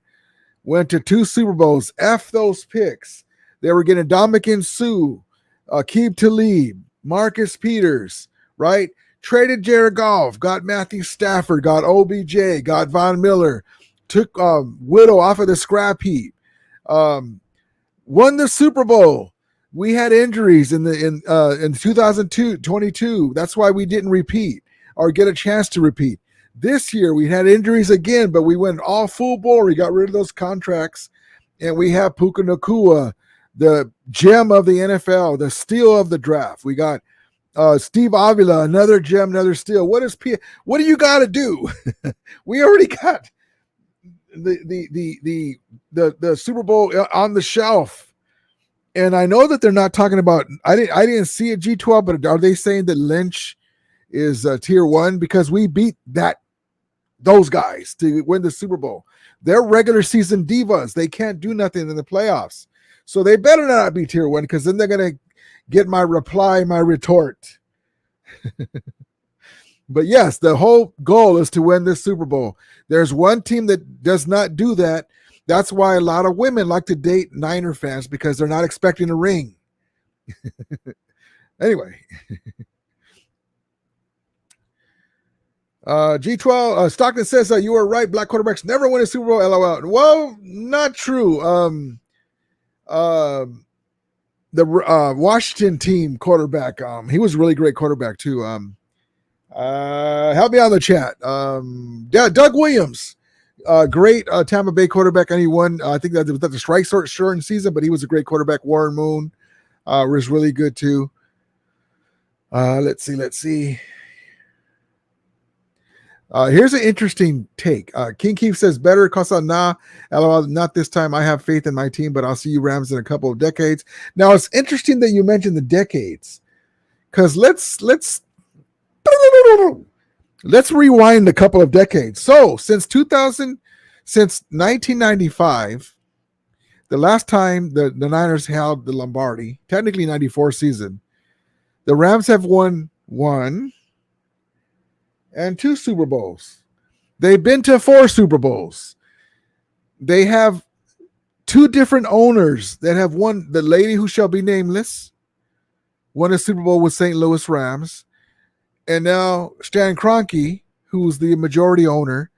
Went to 2 Super Bowls. F those picks. They were getting Dominican Sue, Aqib Talib, Marcus Peters, right? Traded Jared Goff, got Matthew Stafford, got OBJ, got Von Miller, took Widow off of the scrap heap, won the Super Bowl. We had injuries in 2022. That's why we didn't repeat or get a chance to repeat. This year, we had injuries again, but we went all full bore. We got rid of those contracts, and we have Puka Nacua, the gem of the NFL, the steal of the draft. We got Steve Avila, another gem, another steal. What do you got to do? We already got the Super Bowl on the shelf, and I know that they're not talking about. I didn't see a G12, but are they saying that Lynch is Tier 1 because we beat those guys to win the Super Bowl? They're regular season divas. They can't do nothing in the playoffs. So they better not be Tier 1 because then they're going to get my reply, my retort. But yes, the whole goal is to win this Super Bowl. There's one team that does not do that. That's why a lot of women like to date Niner fans because they're not expecting a ring. Anyway. G12 Stockton says you were right. Black quarterbacks never win a Super Bowl. LOL. Well, not true. The Washington team quarterback. He was a really great quarterback too. Help me out in the chat. Doug Williams, great Tampa Bay quarterback, and he won. I think that the strike shortened season, but he was a great quarterback. Warren Moon was really good too. Let's see. Here's an interesting take. King Keith says, better Casa nah. LOL, not this time. I have faith in my team, but I'll see you Rams in a couple of decades. Now, it's interesting that you mentioned the decades, because let's rewind a couple of decades. So since 1995, the last time the Niners held the Lombardi, technically 94 season, the Rams have won 1 and 2 Super Bowls. They've been to 4 Super Bowls. They have 2 different owners that have won. The lady who shall be nameless won a Super Bowl with St. Louis Rams. And now Stan Kroenke, who's the majority owner,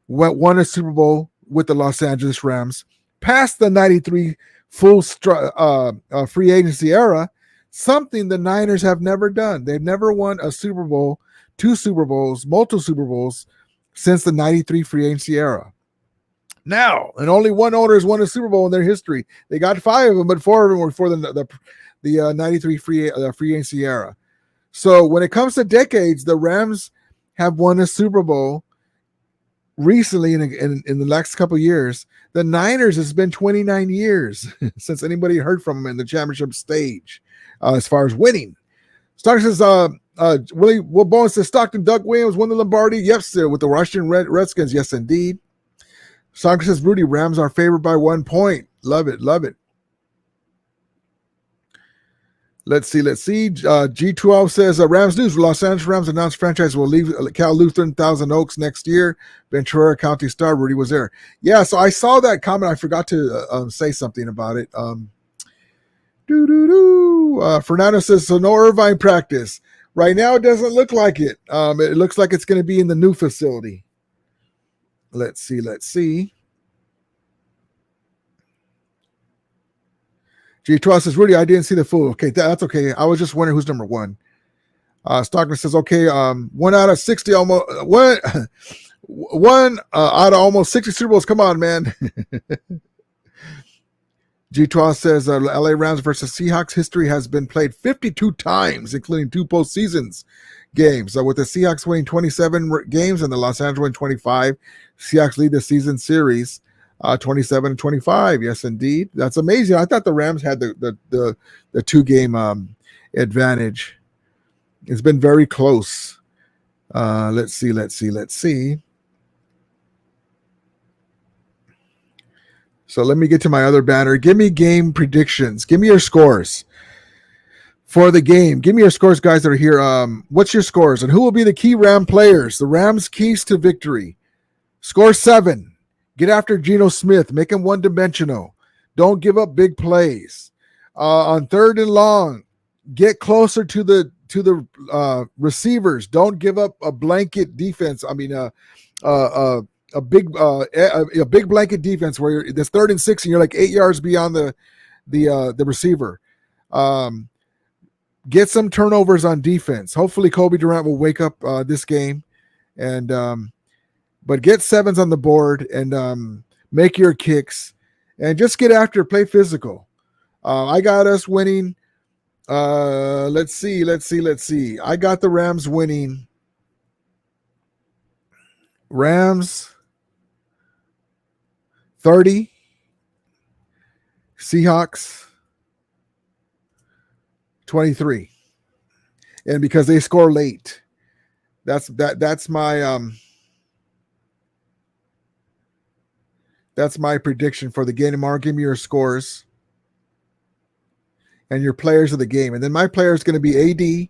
won a Super Bowl with the Los Angeles Rams. past the 93 free agency era, something the Niners have never done. They've never won a Super Bowl, 2 Super Bowls, multiple Super Bowls since the 93 free agency era. Now, and only one owner has won a Super Bowl in their history. They got 5 of them, but 4 of them were for the 93 free agency era. So when it comes to decades, the Rams have won a Super Bowl recently in the last couple of years. The Niners, has been 29 years since anybody heard from them in the championship stage as far as winning. Stockton says, Will Bowen says, Stockton, Doug Williams won the Lombardi. Yes, sir, with the Washington Redskins. Yes, indeed. Stockton says, Rudy, Rams are favored by 1 point. Love it, love it. Let's see. G12 says, Rams news. Los Angeles Rams announced franchise will leave Cal Lutheran, Thousand Oaks next year. Ventura County Star. Rudy was there. Yeah, so I saw that comment. I forgot to say something about it. Fernando says, so no Irvine practice. Right now, it doesn't look like it. It looks like it's going to be in the new facility. Let's see. G12 says, Rudy, I didn't see the full. Okay, that's okay. I was just wondering who's number 1. Stockton says, okay, 1 out of 60, almost one out of almost 60 Super Bowls. Come on, man. G12 says, LA Rams versus Seahawks history has been played 52 times, including 2 postseasons games. With the Seahawks winning 27 games and the Los Angeles winning 25, Seahawks lead the season series 27-25. Yes, indeed. That's amazing. I thought the Rams had the 2-game advantage. It's been very close. Let's see. So let me get to my other banner. Give me game predictions. Give me your scores for the game. Give me your scores, guys that are here. What's your scores? And who will be the key Ram players? The Rams' keys to victory. Score 7. Get after Geno Smith. Make him one-dimensional. Don't give up big plays. On 3rd and long, get closer to the receivers. Don't give up a blanket defense. I mean, a big blanket defense where there's 3rd and 6 and you're like 8 yards beyond the receiver. Get some turnovers on defense. Hopefully Kobe Durant will wake up this game, and but get 7s on the board and make your kicks and just get after, play physical. I got us winning. Let's see. I got the Rams winning. Rams 30. Seahawks 23. And because they score late. That's my prediction for the game tomorrow. Give me your scores and your players of the game. And then my player is going to be AD,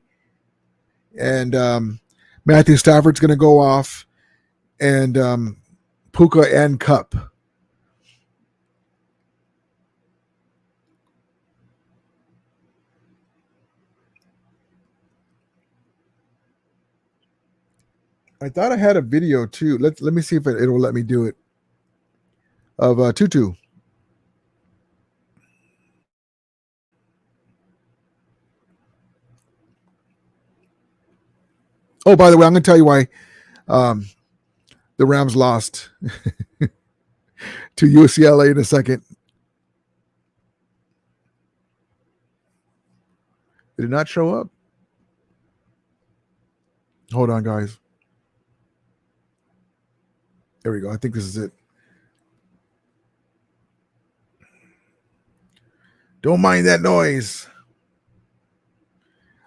and Matthew Stafford's going to go off, and Puka and Cup. I thought I had a video too. Let me see if it will let me do it. Of Tutu. Oh, by the way, I'm going to tell you why the Rams lost to UCLA in a second. It did not show up. Hold on, guys. There we go. I think this is it. Don't mind that noise.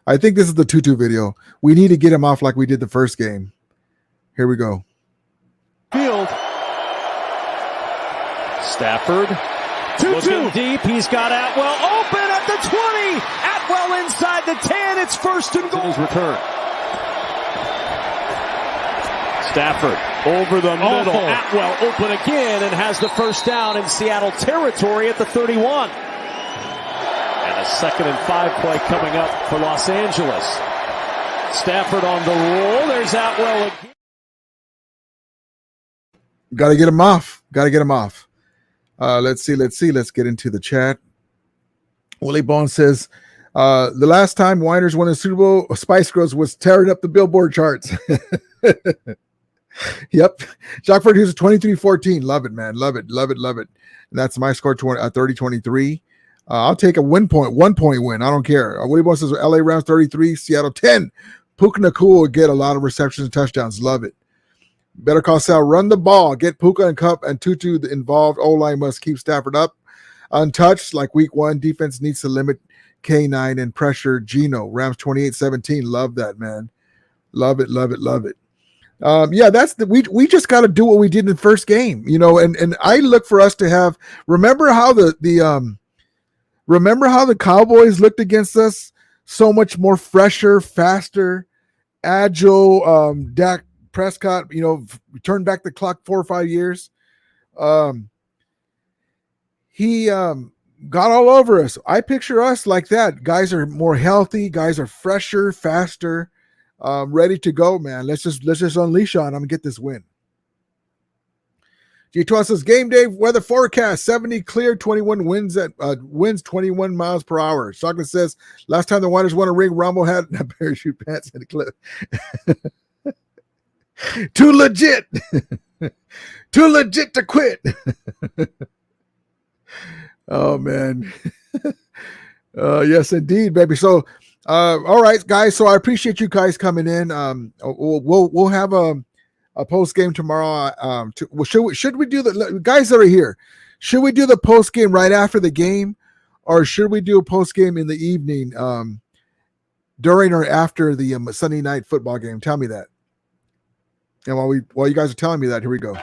I think this is the Tutu video. We need to get him off like we did the first game. Here we go. Field. Stafford. Looking deep. He's got Atwell open at the 20. Atwell inside the 10. It's 1st and goal. His return. Stafford over the middle. Atwell open again and has the 1st down in Seattle territory at the 31. And a 2nd and 5 play coming up for Los Angeles. Stafford on the roll. There's Atwell again. Got to get him off. Let's see. Let's get into the chat. Willie Bone says, the last time Winers won a Super Bowl, Spice Girls was tearing up the Billboard charts. Yep. Jacques Ford Hughes 23-14. Love it, man. Love it. And that's my score 30-23. I'll take a 1 point win. I don't care. Willie Bone says LA Rams 33, Seattle 10. Puka Nacua will get a lot of receptions and touchdowns. Love it. Better call Sal. Run the ball. Get Puka and Cup and Tutu involved. O-line must keep Stafford up. Untouched like week 1. Defense needs to limit K9 and pressure Geno. Rams 28-17. Love that, man. Love it. Yeah, that's we just got to do what we did in the first game, and I look for us to have. Remember how the Cowboys looked against us? So much more fresher, faster, agile. Dak Prescott, turned back the clock 4 or 5 years. He got all over us. I picture us like that. Guys are more healthy. Guys are fresher, faster. Ready to go, man. Let's just unleash on them and get this win. G12 says game day weather forecast 70 clear, 21 winds 21 miles per hour. Chocolate says last time the Winers won a ring, Rumble had parachute pants in the clip. Too legit to quit. Oh man. Yes, indeed, baby. So all right, guys. So I appreciate you guys coming in. We'll have a post game tomorrow. Should we do the guys that are here? Should we do the post game right after the game, or should we do a post game in the evening, during or after the Sunday night football game? Tell me that. And while you guys are telling me that, here we go.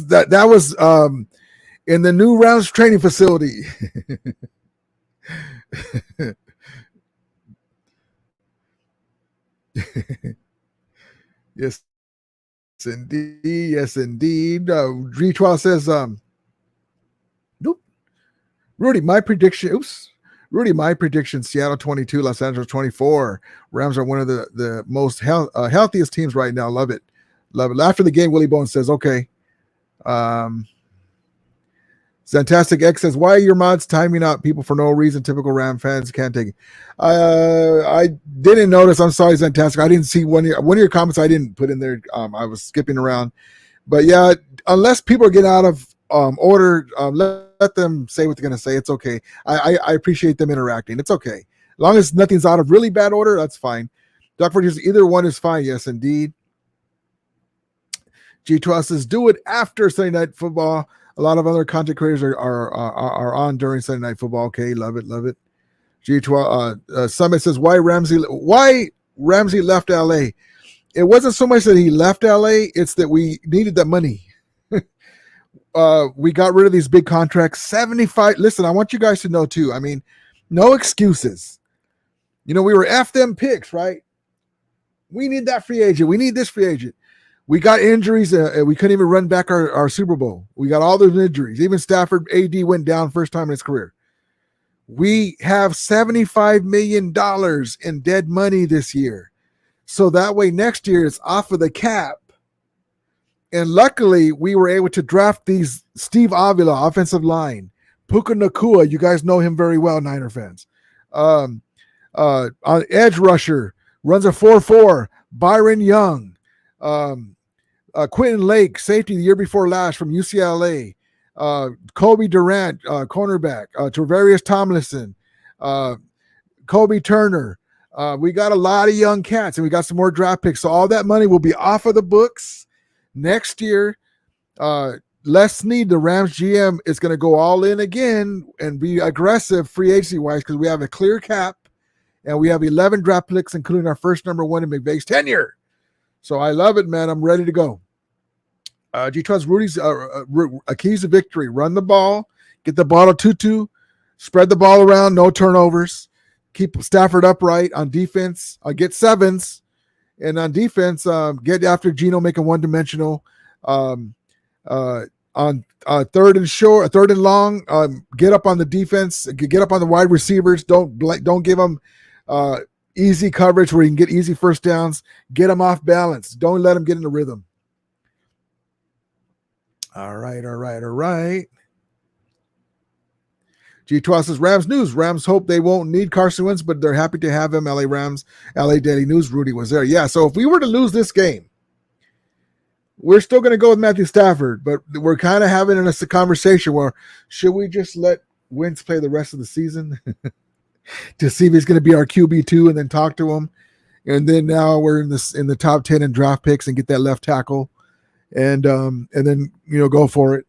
That was in the new Rams training facility. Yes, indeed. G12 says, nope. Rudy, my prediction, Seattle 22, Los Angeles 24. Rams are one of the most healthiest teams right now. Love it. After the game, Willie Bone says, okay. Fantastic X says, why are your mods timing out people for no reason? Typical Ram fans can't take it. I didn't notice. I'm sorry, Fantastic. I didn't see one of your comments I didn't put in there. I was skipping around. But yeah, unless people are getting out of order, let them say what they're going to say. It's okay. I appreciate them interacting. It's okay. As long as nothing's out of really bad order, that's fine. Dr. Either one is fine. Yes, indeed. G12 says, do it after Sunday Night Football. A lot of other content creators are on during Sunday Night Football. Okay, love it. G12 Summit says, why Ramsey left LA? It wasn't so much that he left LA, it's that we needed that money. We got rid of these big contracts. 75. Listen, I want you guys to know too. I mean, no excuses. We were F them picks, right? We need that free agent. We need this free agent. We got injuries. We couldn't even run back our Super Bowl. We got all those injuries. Even Stafford, AD went down first time in his career. We have $75 million in dead money this year. So that way next year it's off of the cap. And luckily we were able to draft these Steve Avila, offensive line. Puka Nacua, you guys know him very well, Niner fans. On edge rusher, runs a 4.4, Byron Young. Quentin Lake, safety the year before last from UCLA. Kobe Durant, cornerback. Travarius Tomlinson. Kobe Turner. We got a lot of young cats, and we got some more draft picks. So all that money will be off of the books next year. Les Snead, the Rams GM, is going to go all in again and be aggressive free agency-wise because we have a clear cap, and we have 11 draft picks, including our first number one in McVay's tenure. So I love it, man. I'm ready to go. G12's Rudy's keys to victory. Run the ball, Get the ball to Tutu. Spread the ball around. No turnovers. Keep Stafford upright on defense. Get sevens. And on defense, get after Geno, make him one-dimensional. On third and long, get up on the defense. Get up on the wide receivers. Don't give them easy coverage where you can get easy first downs. Get them off balance. Don't let them get in the rhythm. All right. G12 says Rams news. Rams hope they won't need Carson Wentz, but they're happy to have him. LA Rams, LA Daily News. Rudy was there. Yeah, so if we were to lose this game, we're still going to go with Matthew Stafford, but we're kind of having a conversation where should we just let Wentz play the rest of the season to see if he's going to be our QB2 and then talk to him? And then now we're in the top 10 in draft picks and get that left tackle and then, go for it.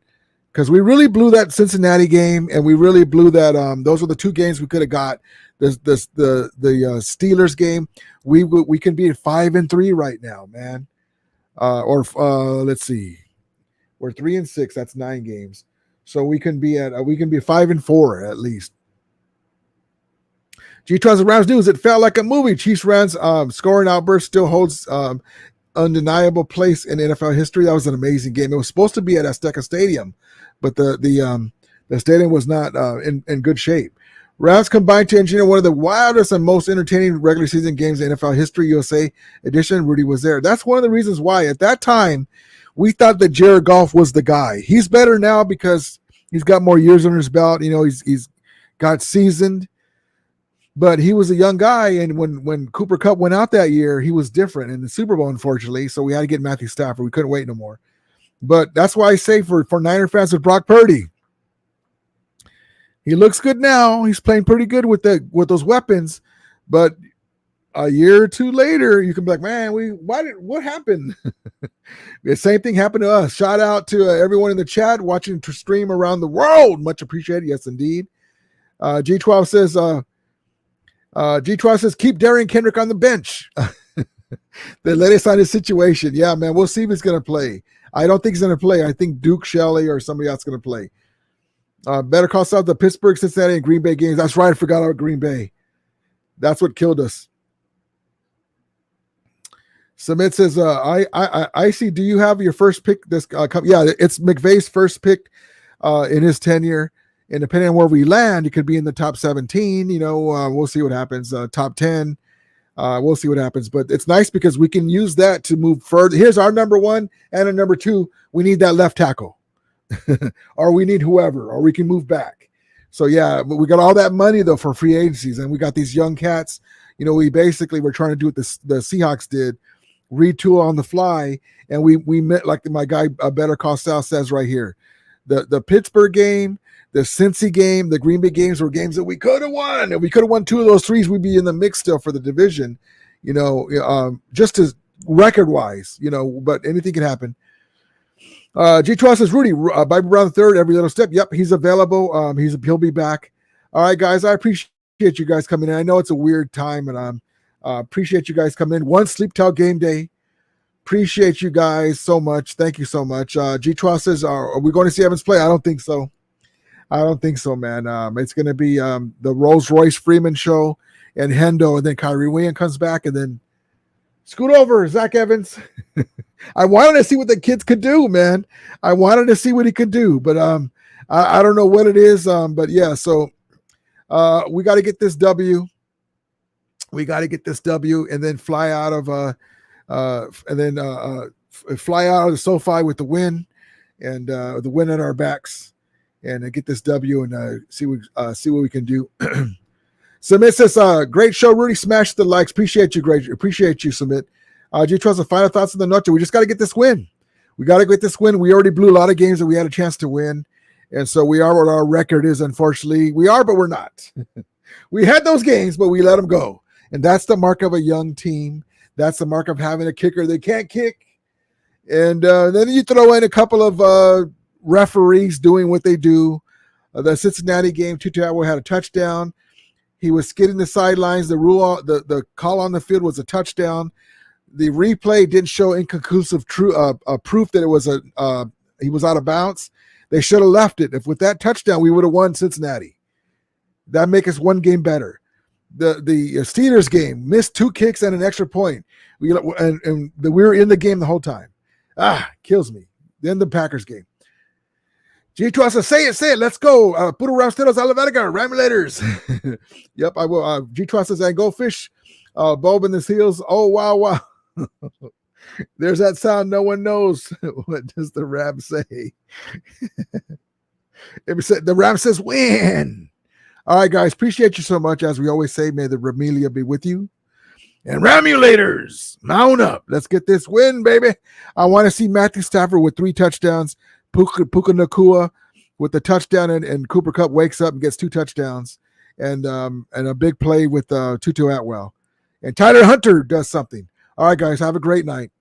Because we really blew that Cincinnati game, and we really blew that. Those were the two games we could have got. The Steelers game, we can be at 5-3 right now, man. Let's see, we're 3-6. That's 9 games, so we can be 5-4 at least. G-Trons and Rams news. It felt like a movie. Chiefs Rams scoring outburst still holds undeniable place in NFL history. That was an amazing game. It was supposed to be at Azteca Stadium, but the stadium was not in good shape. Rams combined to engineer one of the wildest and most entertaining regular season games in NFL history. USA edition. Rudy was there. That's one of the reasons why at that time we thought that Jared Goff was the guy. He's better now because he's got more years under his belt. He's got seasoned. But he was a young guy, and when Cooper Kupp went out that year, he was different in the Super Bowl, unfortunately. So we had to get Matthew Stafford. We couldn't wait no more. But that's why I say for Niner fans with Brock Purdy, he looks good now. He's playing pretty good with those weapons. But a year or two later, you can be like, man, what happened? The same thing happened to us. Shout out to everyone in the chat watching to stream around the world. Much appreciated. Yes, indeed. G12 says. G12 says, keep Darian Kendrick on the bench. The latest on his situation. Yeah, man, we'll see if he's going to play. I don't think he's going to play. I think Duke Shelley or somebody else is going to play. Better call out the Pittsburgh, Cincinnati, and Green Bay games. That's right. I forgot about Green Bay. That's what killed us. Submit says, I see. Do you have your first pick? Yeah, it's McVay's first pick in his tenure. And depending on where we land, it could be in the top 17. We'll see what happens. Top 10. We'll see what happens. But it's nice because we can use that to move further. Here's our number 1 and a number 2. We need that left tackle. Or we need whoever. Or we can move back. So, yeah, but we got all that money, though, for free agencies. And we got these young cats. We basically were trying to do what the Seahawks did. Retool on the fly. And we met, like my guy Better Call Sal says right here. The Pittsburgh game, the Cincy game, the Green Bay games were games that we could have won. And we could have won 2 of those 3s. We'd be in the mix still for the division, just as record-wise, but anything can happen. G12 says, Rudy, Bible Brown III, every little step. Yep, he's available. He'll be back. All right, guys, I appreciate you guys coming in. I know it's a weird time, and appreciate you guys coming in. One Sleep Towel game day. Appreciate you guys so much. Thank you so much. G12 says, are we going to see Evans play? I don't think so. Man. It's going to be the Rolls Royce Freeman show and Hendo, and then Kyrie Williams comes back, and then scoot over, Zach Evans. I wanted to see what the kids could do, man. I wanted to see what he could do, but I don't know what it is. But yeah, so we got to get this W. And then fly out of fly out of the SoFi with the win, and the win at our backs. And get this W and see what we can do. Submit says, great show, Rudy. Smash the likes. Appreciate you, great. Appreciate you, Submit. G-Trust, the final thoughts on the nutshell. We just got to get this win. We already blew a lot of games that we had a chance to win. And so we are what our record is, unfortunately. We are, but we're not. We had those games, but we let them go. And that's the mark of a young team. That's the mark of having a kicker they can't kick. And then you throw in a couple of referees doing what they do. The Cincinnati game, Tutu had a touchdown. He was skidding the sidelines. The call on the field was a touchdown. The replay didn't show inconclusive proof that it was he was out of bounds. They should have left it. If with that touchdown, we would have won Cincinnati. That'd make us one game better. The Steelers game, missed 2 kicks and an extra point. We were in the game the whole time. Kills me. Then the Packers game. G Trussa, say it. Let's go. Puro Rasteros a la verga, Ramulators. Yep, I will. G Trussa and go fish. Bulb in his heels. Oh, wow. There's that sound no one knows. What does the Ram say? The Ram says win. All right, guys. Appreciate you so much. As we always say, may the Ramelia be with you. And Ramulators, mount up. Let's get this win, baby. I want to see Matthew Stafford with 3 touchdowns. Puka Nakua with the touchdown, and Cooper Kupp wakes up and gets 2 touchdowns, and a big play with Tutu Atwell. And Tyler Hunter does something. All right, guys. Have a great night.